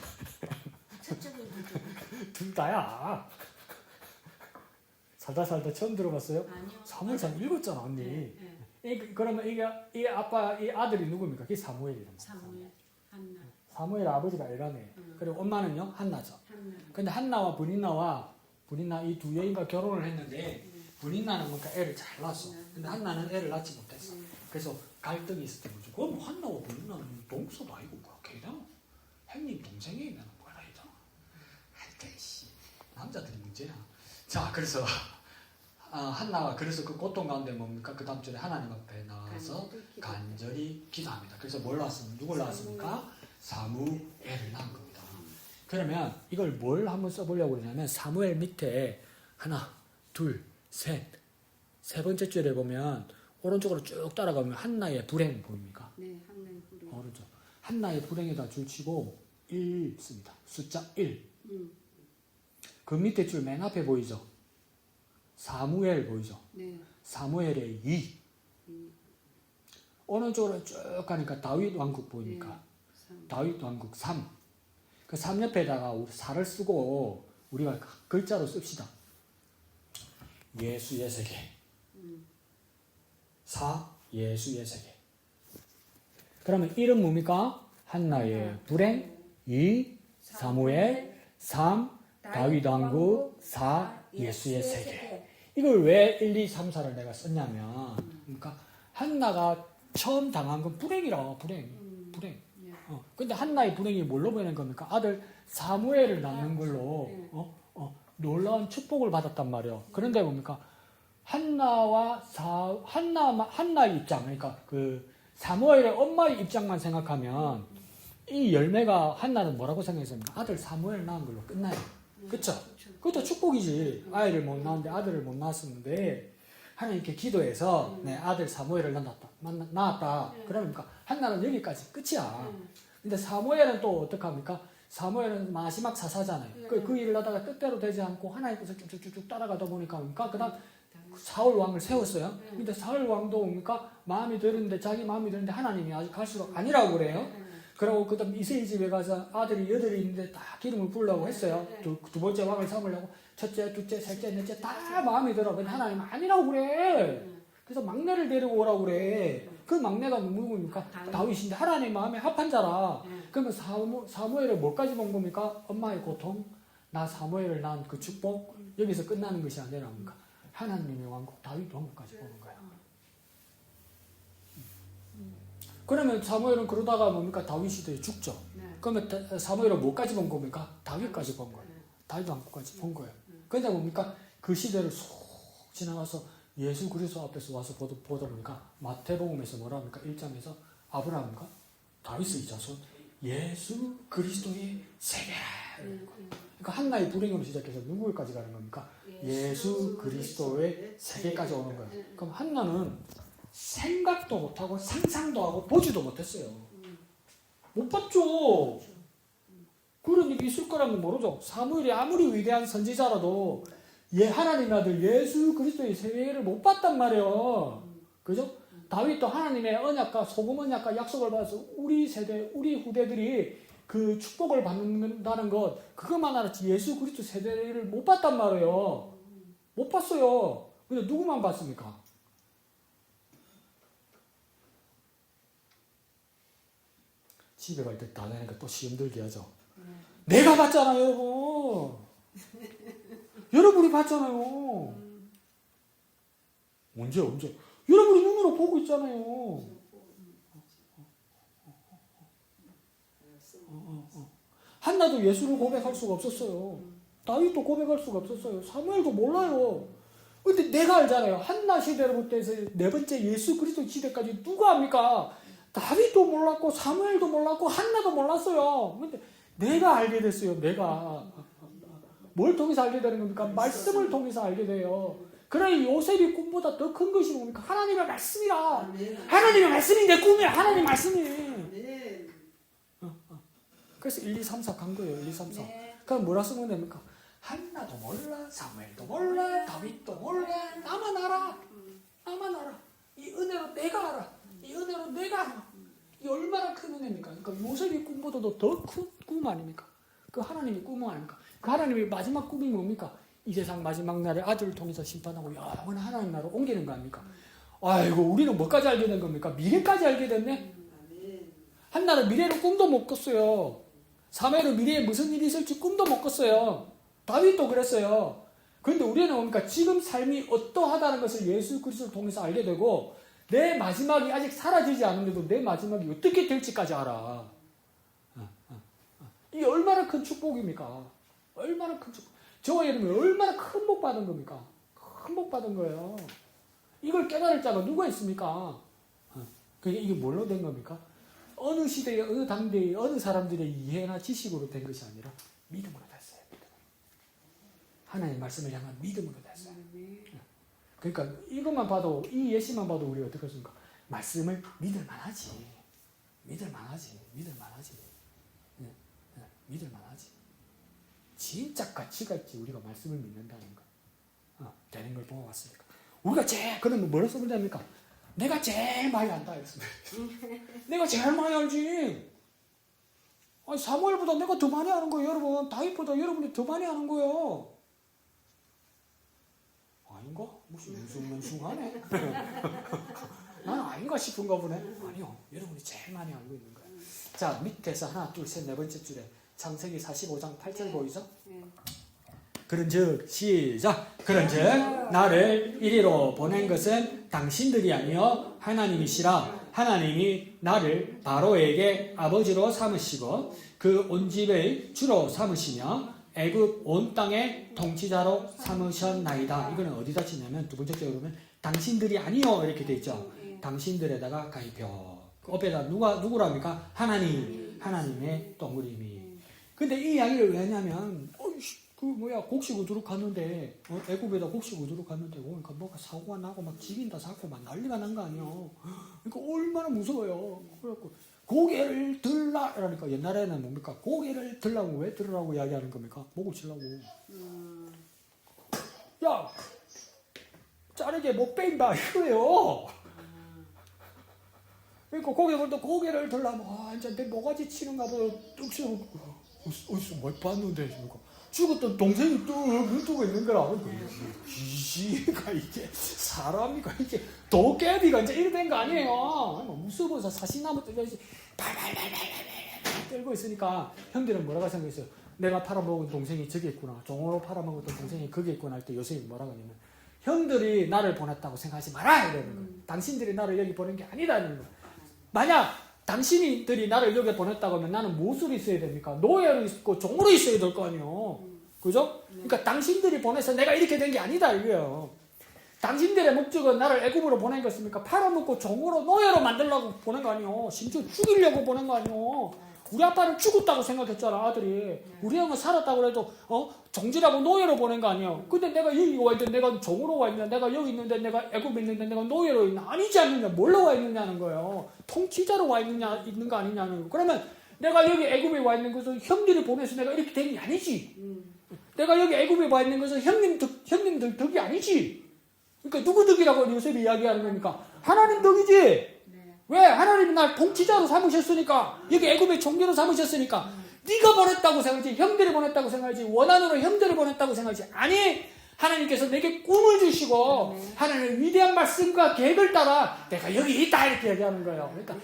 첫째 분도 둘 다야. 살다 처음 들어봤어요? 아니요. 사무엘상 읽었잖아, 언니. 예. 그러면 이 아빠, 이 아들이 누굽니까? 그게 사무엘이란 말이야. 사무엘, 한나, 사무엘 아버지가 엘가네. 그리고 엄마는요? 한나죠. 한나. 근데 한나와 브닌나 이 두 여인과 결혼을 했는데 브닌나는 뭔가 애를 잘 낳았어. 근데 한나는 애를 낳지 못했어. 그래서 갈등이 있었던 거죠. 그럼 한나와 브닌나는 동서도 아니고 뭐야? 걔랑 형님 동생이면 뭐라 해잖아. 하여튼 남자들이 문제야. 자, 그래서 한나가 그래서 그 고통 가운데 뭡니까? 그 다음 절에 하나님 앞에 나와서 간절히 기도합니다. 그래서 뭘 낳았습니까? 누굴 낳았습니까? 사무엘을 낳은 겁니다. 그러면 이걸 뭘 한번 써보려고 그러냐면 사무엘 밑에 하나, 둘, 셋, 세 번째 줄에 보면 오른쪽으로 쭉 따라가면 한나의 불행 보입니까? 네, 한나의 불행. 오른쪽. 한나의 불행에다 줄 치고 1 씁니다. 숫자 1. 그 밑에 줄 맨 앞에 보이죠? 사무엘 보이죠? 네. 사무엘의 2. 오른쪽으로 쭉 가니까 다윗 왕국 보입니까? 네. 다윗 왕국 3. 그 3 옆에다가 4를 쓰고 우리가 글자로 씁시다. 예수의 세계. 4. 예수의 세계. 그러면 1은 뭡니까? 한나의 불행. 2. 사무엘. 3. 다윗 왕국. 4. 예수의 세계. 이걸 왜 1, 2, 3, 4를 내가 썼냐면, 그러니까 한나가 처음 당한 건 불행이라, 불행. 근데 한나의 불행이 뭘로 보이는 겁니까? 아들 사무엘을 낳는 걸로 놀라운 축복을 받았단 말이에요. 그런데 뭡니까? 한나의 입장, 그러니까 그 사무엘의 엄마의 입장만 생각하면 이 열매가 한나는 뭐라고 생각했습니까? 아들 사무엘 낳은 걸로 끝나요. 그쵸? 그것도 축복이지. 아이를 못 낳았는데 아들을 못 낳았었는데 하나님께 기도해서 내 아들 사무엘을 낳았다. 그러니까 한나는 여기까지 끝이야. 근데 사무엘은 또 어떡합니까? 사무엘은 마지막 사사잖아요. 그 일을 하다가 뜻대로 되지 않고 하나님께서 쭉쭉쭉 따라가다 보니까 그 다음 사울 왕을 세웠어요. 근데 사울 왕도 뭡니까? 마음이 드는데 자기 마음이 드는데 하나님이 아직 갈수록 아니라고 그래요. 그리고 그 다음 이세희 집에 가서 아들이 8이 있는데 다 기름을 부으려고 했어요. 두 번째 왕을 삼으려고 첫째, 둘째, 셋째, 넷째 다 마음이 들어. 근데 하나님 아니라고 그래. 그래서 막내를 데리고 오라고 그래. 그 막내가 누구입니까? 다윗인데 하나님 마음에 합한 자라. 그러면 사무엘을 뭐까지 본 겁니까? 엄마의 고통, 나 사무엘을 낳은 그 축복, 여기서 끝나는 것이 아니라 뭡니까? 하나님의 왕국, 다윗 왕국까지 보는 거야. 그러면 사무엘은 그러다가 뭡니까? 다윗 시대에 죽죠. 그러면 사무엘은 뭐까지 본 겁니까? 다윗까지 본 거예요. 다윗 왕국까지 본 거예요. 그런데 뭡니까? 그 시대를 쏙 지나가서 예수 그리스도 앞에서 와서 보다 보니까 마태복음에서 뭐라 합니까? 1장에서 아브라함과 다윗의 자손 예수 그리스도의 세계라. 그러니까 한나의 불행으로 시작해서 누구까지 가는 겁니까? 예수 그리스도의 세계까지 오는 거예요. 그럼 한나는 생각도 못하고 상상도 하고 보지도 못했어요. 못 봤죠. 그런 일이 있을 거라면 모르죠. 사무엘이 아무리 위대한 선지자라도 하나님의 아들 예수 그리스도의 세계를 못 봤단 말이에요. 그죠? 다윗도 하나님의 언약과 소금 언약과 약속을 받아서 우리 세대, 우리 후대들이 그 축복을 받는다는 것 그것만 알았지 예수 그리스도 세대를 못 봤단 말이에요. 못 봤어요. 근데 누구만 봤습니까? 집에 갈 때 다 되니까 또 시험 들게 하죠. 내가 봤잖아요, 여러분. 여러분이 봤잖아요. 언제? 여러분이 눈으로 보고 있잖아요. 한나도 예수를 고백할 수가 없었어요. 다윗도 고백할 수가 없었어요. 사무엘도 몰라요. 근데 내가 알잖아요. 한나 시대로부터 해서 네 번째 예수 그리스도 시대까지 누가 합니까? 다윗도 몰랐고 사무엘도 몰랐고 한나도 몰랐어요. 근데 내가 알게 됐어요. 내가 뭘 통해서 알게 되는 겁니까? 말씀을 통해서 알게 돼요. 그러니 요셉이 꿈보다 더 큰 것이 뭡니까? 하나님의 말씀이라. 하나님의 말씀이 내 꿈이야. 하나님 말씀이. 네. 그래서 1, 2, 3, 4 간 거예요. 1, 2, 3, 4. 네. 그럼 뭐라 쓰면 됩니까? 한나도 몰라, 사무엘도 몰라, 다윗도 몰라. 나만 알아. 나만 알아. 이 은혜로 내가 알아. 이 은혜로 내가 알아. 이 얼마나 큰 은혜입니까? 그러니까 요셉이 꿈보다도 더 큰 꿈 아닙니까? 그 하나님의 꿈 아닙니까? 그 하나님의 마지막 꿈이 뭡니까? 이 세상 마지막 날에 아들을 통해서 심판하고 영원한 하나님 나라로 옮기는 거 아닙니까? 아이고 우리는 뭐까지 알게 된 겁니까? 미래까지 알게 됐네? 한나는 미래로 꿈도 못 꿨어요. 사무엘은 미래에 무슨 일이 있을지 꿈도 못 꿨어요. 다윗도 그랬어요. 그런데 우리는 뭡니까? 지금 삶이 어떠하다는 것을 예수 그리스도를 통해서 알게 되고 내 마지막이 아직 사라지지 않은데도 내 마지막이 어떻게 될지까지 알아. 이게 얼마나 큰 축복입니까? 얼마나 큰 축복. 저와 여러분이 얼마나 큰 복 받은 겁니까? 큰 복 받은 거예요. 이걸 깨달을 자가 누가 있습니까? 그게 이게 뭘로 된 겁니까? 어느 시대에 어느 당대에 어느 사람들의 이해나 지식으로 된 것이 아니라 믿음으로 됐어요. 하나님의 말씀을 향한 믿음으로 됐어요. 그러니까 이것만 봐도 이 예시만 봐도 우리가 어떻게 했습니까? 말씀을 믿을 만하지. 믿을 만하지. 진짜 가치같이 우리가 말씀을 믿는다는 거 되는 걸 보고 왔으니까 우리가 그러면 뭐라 쓰면 됩니까? 내가 제일 많이 안다 했습니다. 내가 제일 많이 알지. 아니, 사무엘보다 내가 더 많이 아는 거예요, 여러분. 다윗보다 여러분이 더 많이 아는 거예요. 아닌가? 무슨 뭉숭하네. 나는 아닌가 싶은가 보네. 아니요, 여러분이 제일 많이 알고 있는 거예요. 자, 밑에서 하나, 둘, 셋, 네 번째 줄에 창세기 45장 8절 보이죠? 그런즉 시작. 그런즉 나를 이리로 보낸 것은 당신들이 아니요 하나님이시라. 하나님이 나를 바로에게 아버지로 삼으시고 그 온 집의 주로 삼으시며 애굽 온 땅의 통치자로 삼으셨나이다. 이거는 어디다 치냐면 두 번째 줄 보면 당신들이 아니요 이렇게 돼 있죠. 당신들에다가 가입표. 그 옆에다 누구랍니까? 하나님의 동그림이. 근데 이 이야기를 왜 하냐면 곡식 우두룩 갔는데 애굽에다 곡식 우두룩 갔는데 그러니까 뭐가 사고가 나고 막 지긴다 사고 막 난리가 난 거 아니에요. 그러니까 얼마나 무서워요. 그래갖고 고개를 들라 그러니까 옛날에는 뭡니까? 고개를 들라고 왜 들으라고 이야기하는 겁니까? 목을 치려고. 야 자르게 못 뺀다 이거예요. 그러니까 고개를 들라면 이제 내 모가지 치는가 봐. 뚝 치고 어디서 뭐 봤는데 죽었던 동생이 뚝 눈뜨고 있는 거라. 귀신이가 이게 사람이가 이게 도깨비가 이제 이래 된 거 아니에요. 무서워서 사시나무 뜯어야지 발발발발발 떨고 있으니까 형들은 뭐라고 생각했어요? 내가 팔아먹은 동생이 저기 있구나. 종으로 팔아먹었던 동생이 거기 있구나 할 때 요셉이 뭐라고 하냐면 형들이 나를 보냈다고 생각하지 마라 이러는 거예요. 당신들이 나를 여기 보낸 게 아니다는 거예요. 만약 당신들이 나를 여기 보냈다고 하면 나는 무엇으로 있어야 됩니까? 노예로 있고 종으로 있어야 될 거 아니에요. 그죠? 그러니까 당신들이 보내서 내가 이렇게 된 게 아니다 이거예요. 당신들의 목적은 나를 애굽으로 보낸 것입니까? 팔아먹고 종으로 노예로 만들려고 보낸 거 아니에요. 심지어 죽이려고 보낸 거 아니에요. 우리 아빠는 죽었다고 생각했잖아 아들이. 우리 형은 살았다고 해도 종지라고 노예로 보낸 거 아니에요. 근데 내가 여기 와 있는데 내가 종으로 와 있냐, 내가 여기 있는데 내가 애굽에 있는데 내가 노예로 있냐, 아니지 않느냐, 뭘로 와 있느냐는 거예요. 통치자로 와 있는 거 아니냐는 거. 그러면 내가 여기 애굽에 와 있는 것은 형들이 보내서 내가 이렇게 된 게 아니지. 내가 여기 애굽에 와 있는 것은 형님들 덕이 아니지. 그러니까 누구 덕이라고 요셉이 이야기하는 겁니까? 하나님 덕이지. 왜? 하나님이 날 통치자로 삼으셨으니까, 여기 애굽의 총리로 삼으셨으니까, 네가 보냈다고 생각하지, 형들이 보냈다고 생각하지, 원한으로 형들을 보냈다고 생각하지. 아니, 하나님께서 내게 꿈을 주시고 하나님의 위대한 말씀과 계획을 따라 내가 여기 있다 이렇게 얘기하는 거예요. 그러니까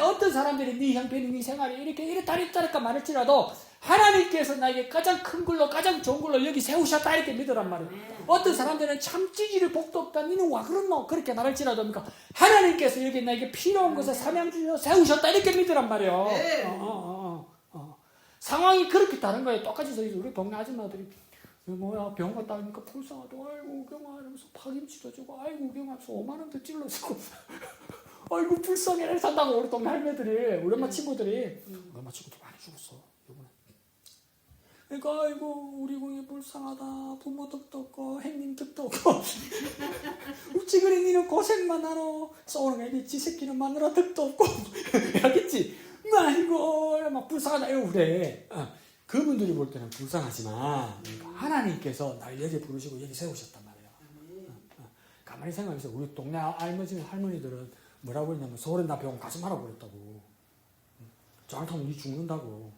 어떤 사람들이 네 형편이 네 생활이 이렇게 이랬다 말할지라도 하나님께서 나에게 가장 큰 걸로 가장 좋은 걸로 여기 세우셨다 이렇게 믿으란 말이에요. 어떤 사람들은 참 찌질이 복도 없다 니는 와 그렇노 그렇게 말할지라도 그러니까 하나님께서 여기 나에게 필요한 것을 사명 주셔서 세우셨다 이렇게 믿으란 말이에요. 상황이 그렇게 다른 거예요. 똑같이 우리 동네 아줌마들이 뭐야 병 갔다 오니까 불쌍하다. 아이고 경아 이러면서 파김치도 주고 아이고 경아 5만 원 더 찔러주고 아이고 불쌍해 산다고 우리 동네 할매들이 우리 엄마 친구들이 우리 엄마 친구도 많이 죽었어 이번에. 그러니까 아이고 우리 공이 불쌍하다. 부모 덕도 없고 형님 덕도 없고 우찌 그리 니는 고생만 하노. 쏘는 애비 지 새끼는 마누라 덕도 없고 알겠지? 아이고 막 불쌍하다 이러고 그래. 그분들이 볼 때는 불쌍하지만 그러니까 하나님께서 날 여기 부르시고 여기 세우셨단 말이에요. 가만히 생각해서 우리 동네 알머지 할머니들은 뭐라고 했냐면 서울에 나 병원 가지 마라고 그랬다고. 잘못하면 니 죽는다고.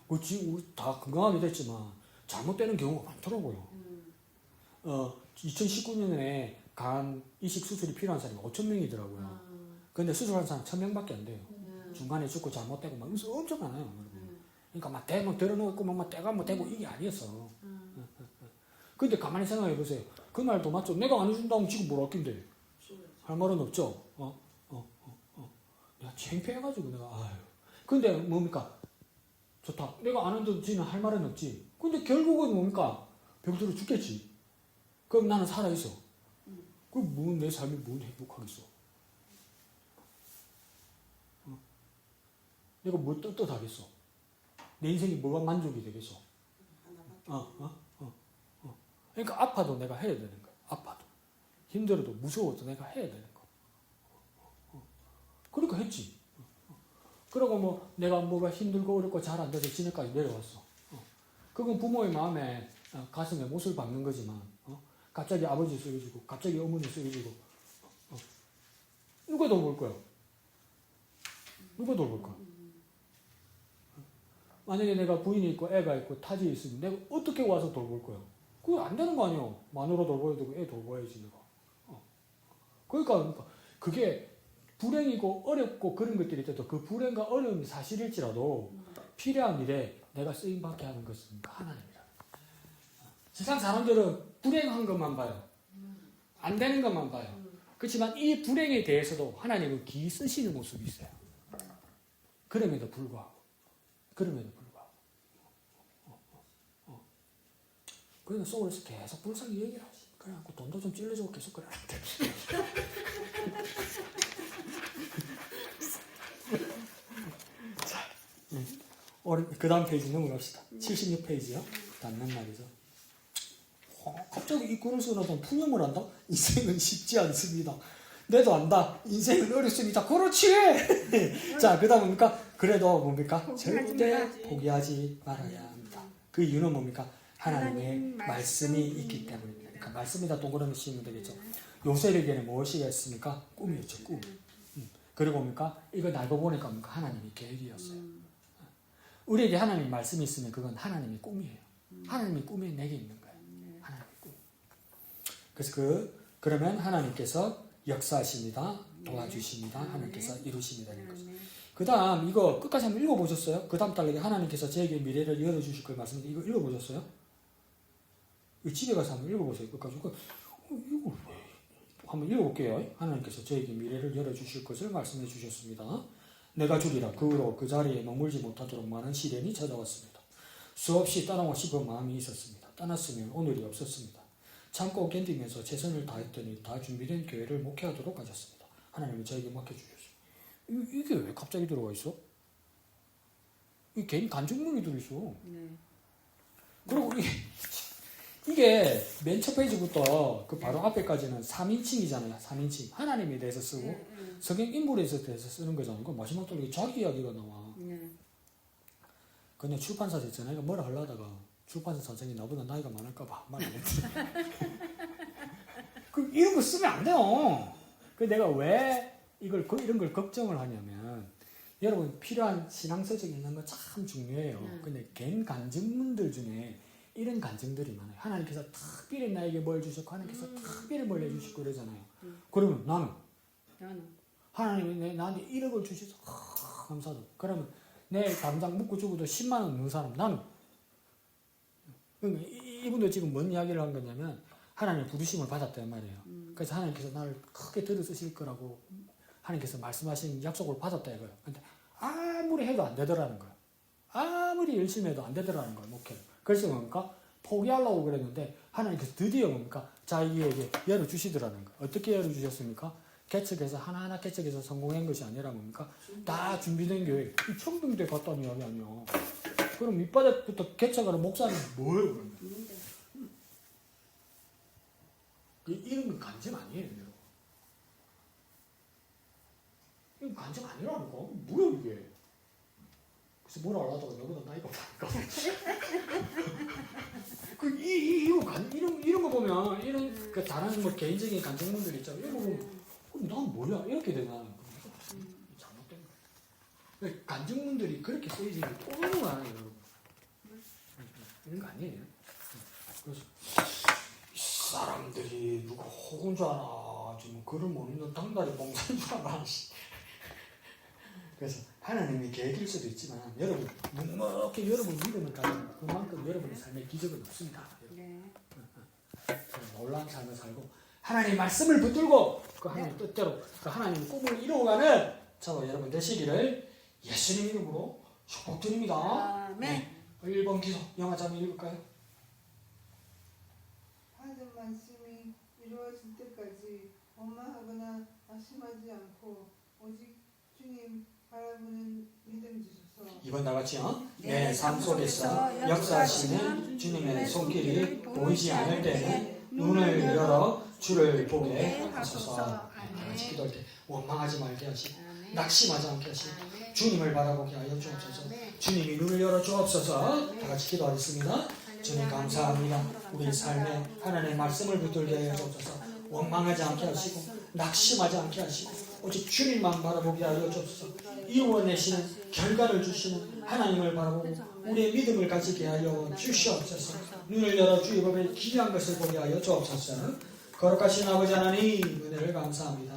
우리 다 건강하게 됐지만 잘못되는 경우가 많더라고요. 2019년에 간 이식 수술이 필요한 사람이 5,000명이더라고요. 근데 수술한 사람 1,000명밖에 안 돼요. 중간에 죽고 잘못되고 막 엄청 많아요. 그러니까 막 대고 들어놓고 막 때가 뭐 되고 이게 아니었어. 근데 가만히 생각해 보세요. 그 말도 맞죠. 내가 안 해준다면 지금 뭘 아낀대. 할 말은 없죠. 야 창피해가지고 내가 아유. 근데 뭡니까? 좋다. 내가 안 해준다면 할 말은 없지. 근데 결국은 뭡니까? 병들어 죽겠지. 그럼 나는 살아있어. 그럼 뭐 내 삶이 뭔 행복하겠어. 내가 뭐 떳떳하겠어. 내 인생이 뭐가 만족이 되겠어? 그러니까 아파도 내가 해야 되는 거야. 아파도. 힘들어도 무서워도 내가 해야 되는 거. 그러니까 했지. 그러고 뭐 내가 뭐가 힘들고 어렵고 잘 안 돼서 지내까지 내려왔어. 그건 부모의 마음에 가슴에 못을 박는 거지만 갑자기 아버지 쓰여지고 갑자기 어머니 쓰여지고 누가 돌볼 거야? 누가 돌볼 거야? 만약에 내가 부인이 있고 애가 있고 타지에 있으면 내가 어떻게 와서 돌볼 거야? 그거 안 되는 거 아니야. 마누라 돌봐야 되고 애 돌봐야지 내가. 그러니까 그게 불행이고 어렵고 그런 것들이 있어도 그 불행과 어려움이 사실일지라도 필요한 일에 내가 쓰임받게 하는 것은 하나님이라. 세상 사람들은 불행한 것만 봐요. 안 되는 것만 봐요. 그렇지만 이 불행에 대해서도 하나님은 기 쓰시는 모습이 있어요. 그럼에도 불구하고. 그러니까 서울에서 계속 불쌍히 얘기를 하지. 그래갖고 돈도 좀 찔러주고 계속 그러는데. 자, 그 다음 페이지 넘어갑시다. 76페이지요. 닿는 말이죠. 갑자기 이 글을 쓰려다 푸념을 한다? 인생은 쉽지 않습니다. 내도 안다. 인생은 어렵습니다. 그렇지! 자, 그 다음 뭡니까? 그래도 뭡니까? 절대 포기하지 말아야 합니다. 그 이유는 뭡니까? 하나님의 말씀이 있기 때문입니다. 그러니까 말씀에다 동그라미 씌우면 되겠죠. 요셉에게는 무엇이었습니까? 꿈이었죠. 꿈. 그리고 뭡니까? 이거 날고 보니까 뭡니까? 하나님의 계획이었어요. 우리에게 하나님의 말씀이 있으면 그건 하나님의 꿈이에요. 하나님의 꿈이 내게 있는 거예요. 하나님의 꿈. 그래서 그러면 하나님께서 역사하십니다. 도와주십니다. 하나님께서 이루십니다는 거죠. 그 다음 이거 끝까지 한번 읽어보셨어요? 그 다음 달에 하나님께서 저에게 미래를 열어주실 걸 말씀인데 이거 읽어보셨어요? 집에 가서 한번 읽어보세요. 끝까지. 이거 한번 읽어볼게요. 하나님께서 저에게 미래를 열어주실 것을 말씀해 주셨습니다. 내가 주리라. 그 후로 그 자리에 머물지 못하도록 많은 시련이 찾아왔습니다. 수없이 떠나고 싶은 마음이 있었습니다. 떠났으면 오늘이 없었습니다. 참고 견디면서 최선을 다했더니 다 준비된 교회를 목회하도록 하셨습니다. 하나님은 저에게 맡겨주셨어요. 이게 왜 갑자기 들어가 있어? 이게 괜히 간증문이 들어있어. 그리고 이게 맨 첫 페이지부터 그 바로 앞에까지는 3인칭이잖아요. 3인칭. 하나님에 대해서 쓰고 성경 인물에 대해서 쓰는 거잖아요. 그 마지막 달에 자기 이야기가 나와. 근데 출판사 됐잖아요. 내가 뭐라 하려다가 출판사 사장이 나보다 나이가 많을까봐 말 안 했지. 이런 거 쓰면 안 돼요. 그 내가 왜 이런 걸 걱정을 하냐면 여러분 필요한 신앙서적이 있는 거 참 중요해요. 근데 개인 간증문들 중에 이런 간증들이 많아요. 하나님께서 특별히 나에게 뭘 주셨고 하나님께서 특별히 뭘 해주시고 그러잖아요. 그러면 나는 하나님이 나한테 1억을 주셔서 감사하다. 그러면 내일 당장 먹고 죽어도 10만 원 넣는 사람 나는. 그러니까 이분도 지금 뭔 이야기를 한 거냐면 하나님의 부르심을 받았단 말이에요. 그래서 하나님께서 나를 크게 들어 쓰실 거라고 하나님께서 말씀하신 약속을 받았다 이거예요. 근데 아무리 해도 안 되더라는 거예요. 아무리 열심히 해도 안 되더라는 거예요. 목회를. 그래서 뭡니까? 포기하려고 그랬는데 하나님께서 드디어 뭡니까? 자기에게 열어주시더라는 거예요. 어떻게 열어주셨습니까? 개척해서 하나하나 개척해서 성공한 것이 아니라 뭡니까? 다 준비된 교회. 이 청등대 갔다는 이야기 아니야. 그럼 밑바닥부터 개척하는 목사는 뭐예요? 그러면? 이런 건 간증 아니에요, 여러분. 이건 간증 아니라는 거. 뭐야 이게? 그래서 뭐라 하려다가 너보다 나이가 많으니까. 이런 거 보면 이런 다른 뭐 개인적인 간증문들 있잖아요. 이런 거 보면 그럼 난 뭐야 이렇게 되나? 잘못된 거야. 간증문들이 그렇게 쓰이지 너무 많아요, 여러분. 이런 거 아니에요. 그래서 이 사람들이 누가 혹은 줄 알아. 지금 글을 못 읽는 당다리 봉사인 줄 알아. 그래서 하나님의 계획일 수도 있지만 여러분 묵묵히 여러분 믿음을 가지면 그만큼 여러분의 삶에 기적은 없습니다. 네. 놀라운 삶을 살고 하나님의 말씀을 붙들고 그 하나님 뜻대로 그 하나님의 꿈을 이루어가는 저와 여러분 되시기를 예수님 이름으로 축복드립니다. 아멘. 1번 기도 영화 장면 읽을까요? 하는 말씀이 이루어질 때까지 원망하거나 낙심하지 않고 오직 주님 바라보는 믿음 주소서. 2번 다 같이요. 네, 내 삶 속에서 역사하시는 주님의 손길이 보이지 않을 때는 눈을 열어 주를 보게 하소서. 다 같이 기도할 때 원망하지 말게 하시고 낙심하지 않게 하시고 주님을 바라보게 하여 주옵소서. 주님이 눈을 열어 주옵소서. 다 같이 기도하겠습니다. 주님 감사합니다. 우리 삶에 하나님의 말씀을 붙들게 하여 주옵소서. 원망하지 않게 하시고 낙심하지 않게 하시고 오직 주님만 바라보게 하여 주옵소서. 이루어내시는 결과를 주시는 하나님을 바라보고 우리의 믿음을 가지게 하여 주시옵소서. 눈을 열어 주의 법에 귀한 것을 보게 하여 주옵소서. 거룩하신 아버지 하나님 은혜를 감사합니다.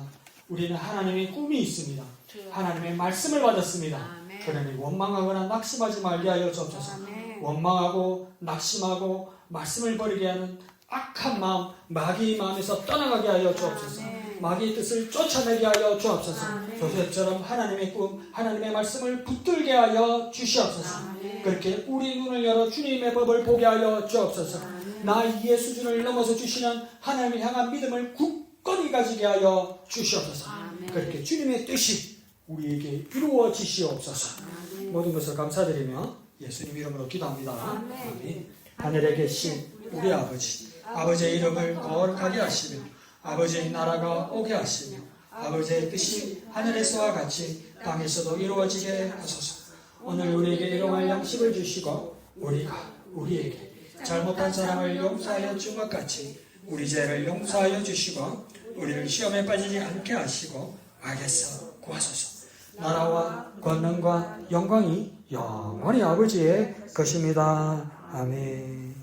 우리는 하나님의 꿈이 있습니다. 하나님의 말씀을 받았습니다. 그러니 원망하거나 낙심하지 말게 하여 주옵소서. 원망하고 낙심하고 말씀을 버리게 하는 악한 마음, 마귀의 마음에서 떠나가게 하여 주옵소서. 마귀의 뜻을 쫓아내게 하여 주옵소서. 조셉처럼 하나님의 꿈, 하나님의 말씀을 붙들게 하여 주시옵소서. 그렇게 우리 눈을 열어 주님의 법을 보게 하여 주옵소서. 나 이의 수준을 넘어서 주시는 하나님을 향한 믿음을 굳건히 가지게 하여 주시옵소서. 그렇게 주님의 뜻이 우리에게 이루어지시옵소서. 모든 것을 감사드리며 예수님 이름으로 기도합니다. 아멘. 하늘에 계신 우리 아버지, 아버지의 이름을 거룩하게 하시며 아버지의 나라가 오게 하시며 아버지의 뜻이 하늘에서와 같이 땅에서도 이루어지게 하소서. 오늘 우리에게 일용할 양식을 주시고 우리가 우리에게 잘못한 사람을 용서하여 준 것 같이 우리 죄를 용서하여 주시고 우리를 시험에 빠지지 않게 하시고 악에서 구하소서. 나라와 권능과 영광이 영원히 아버지의 것입니다. 아멘.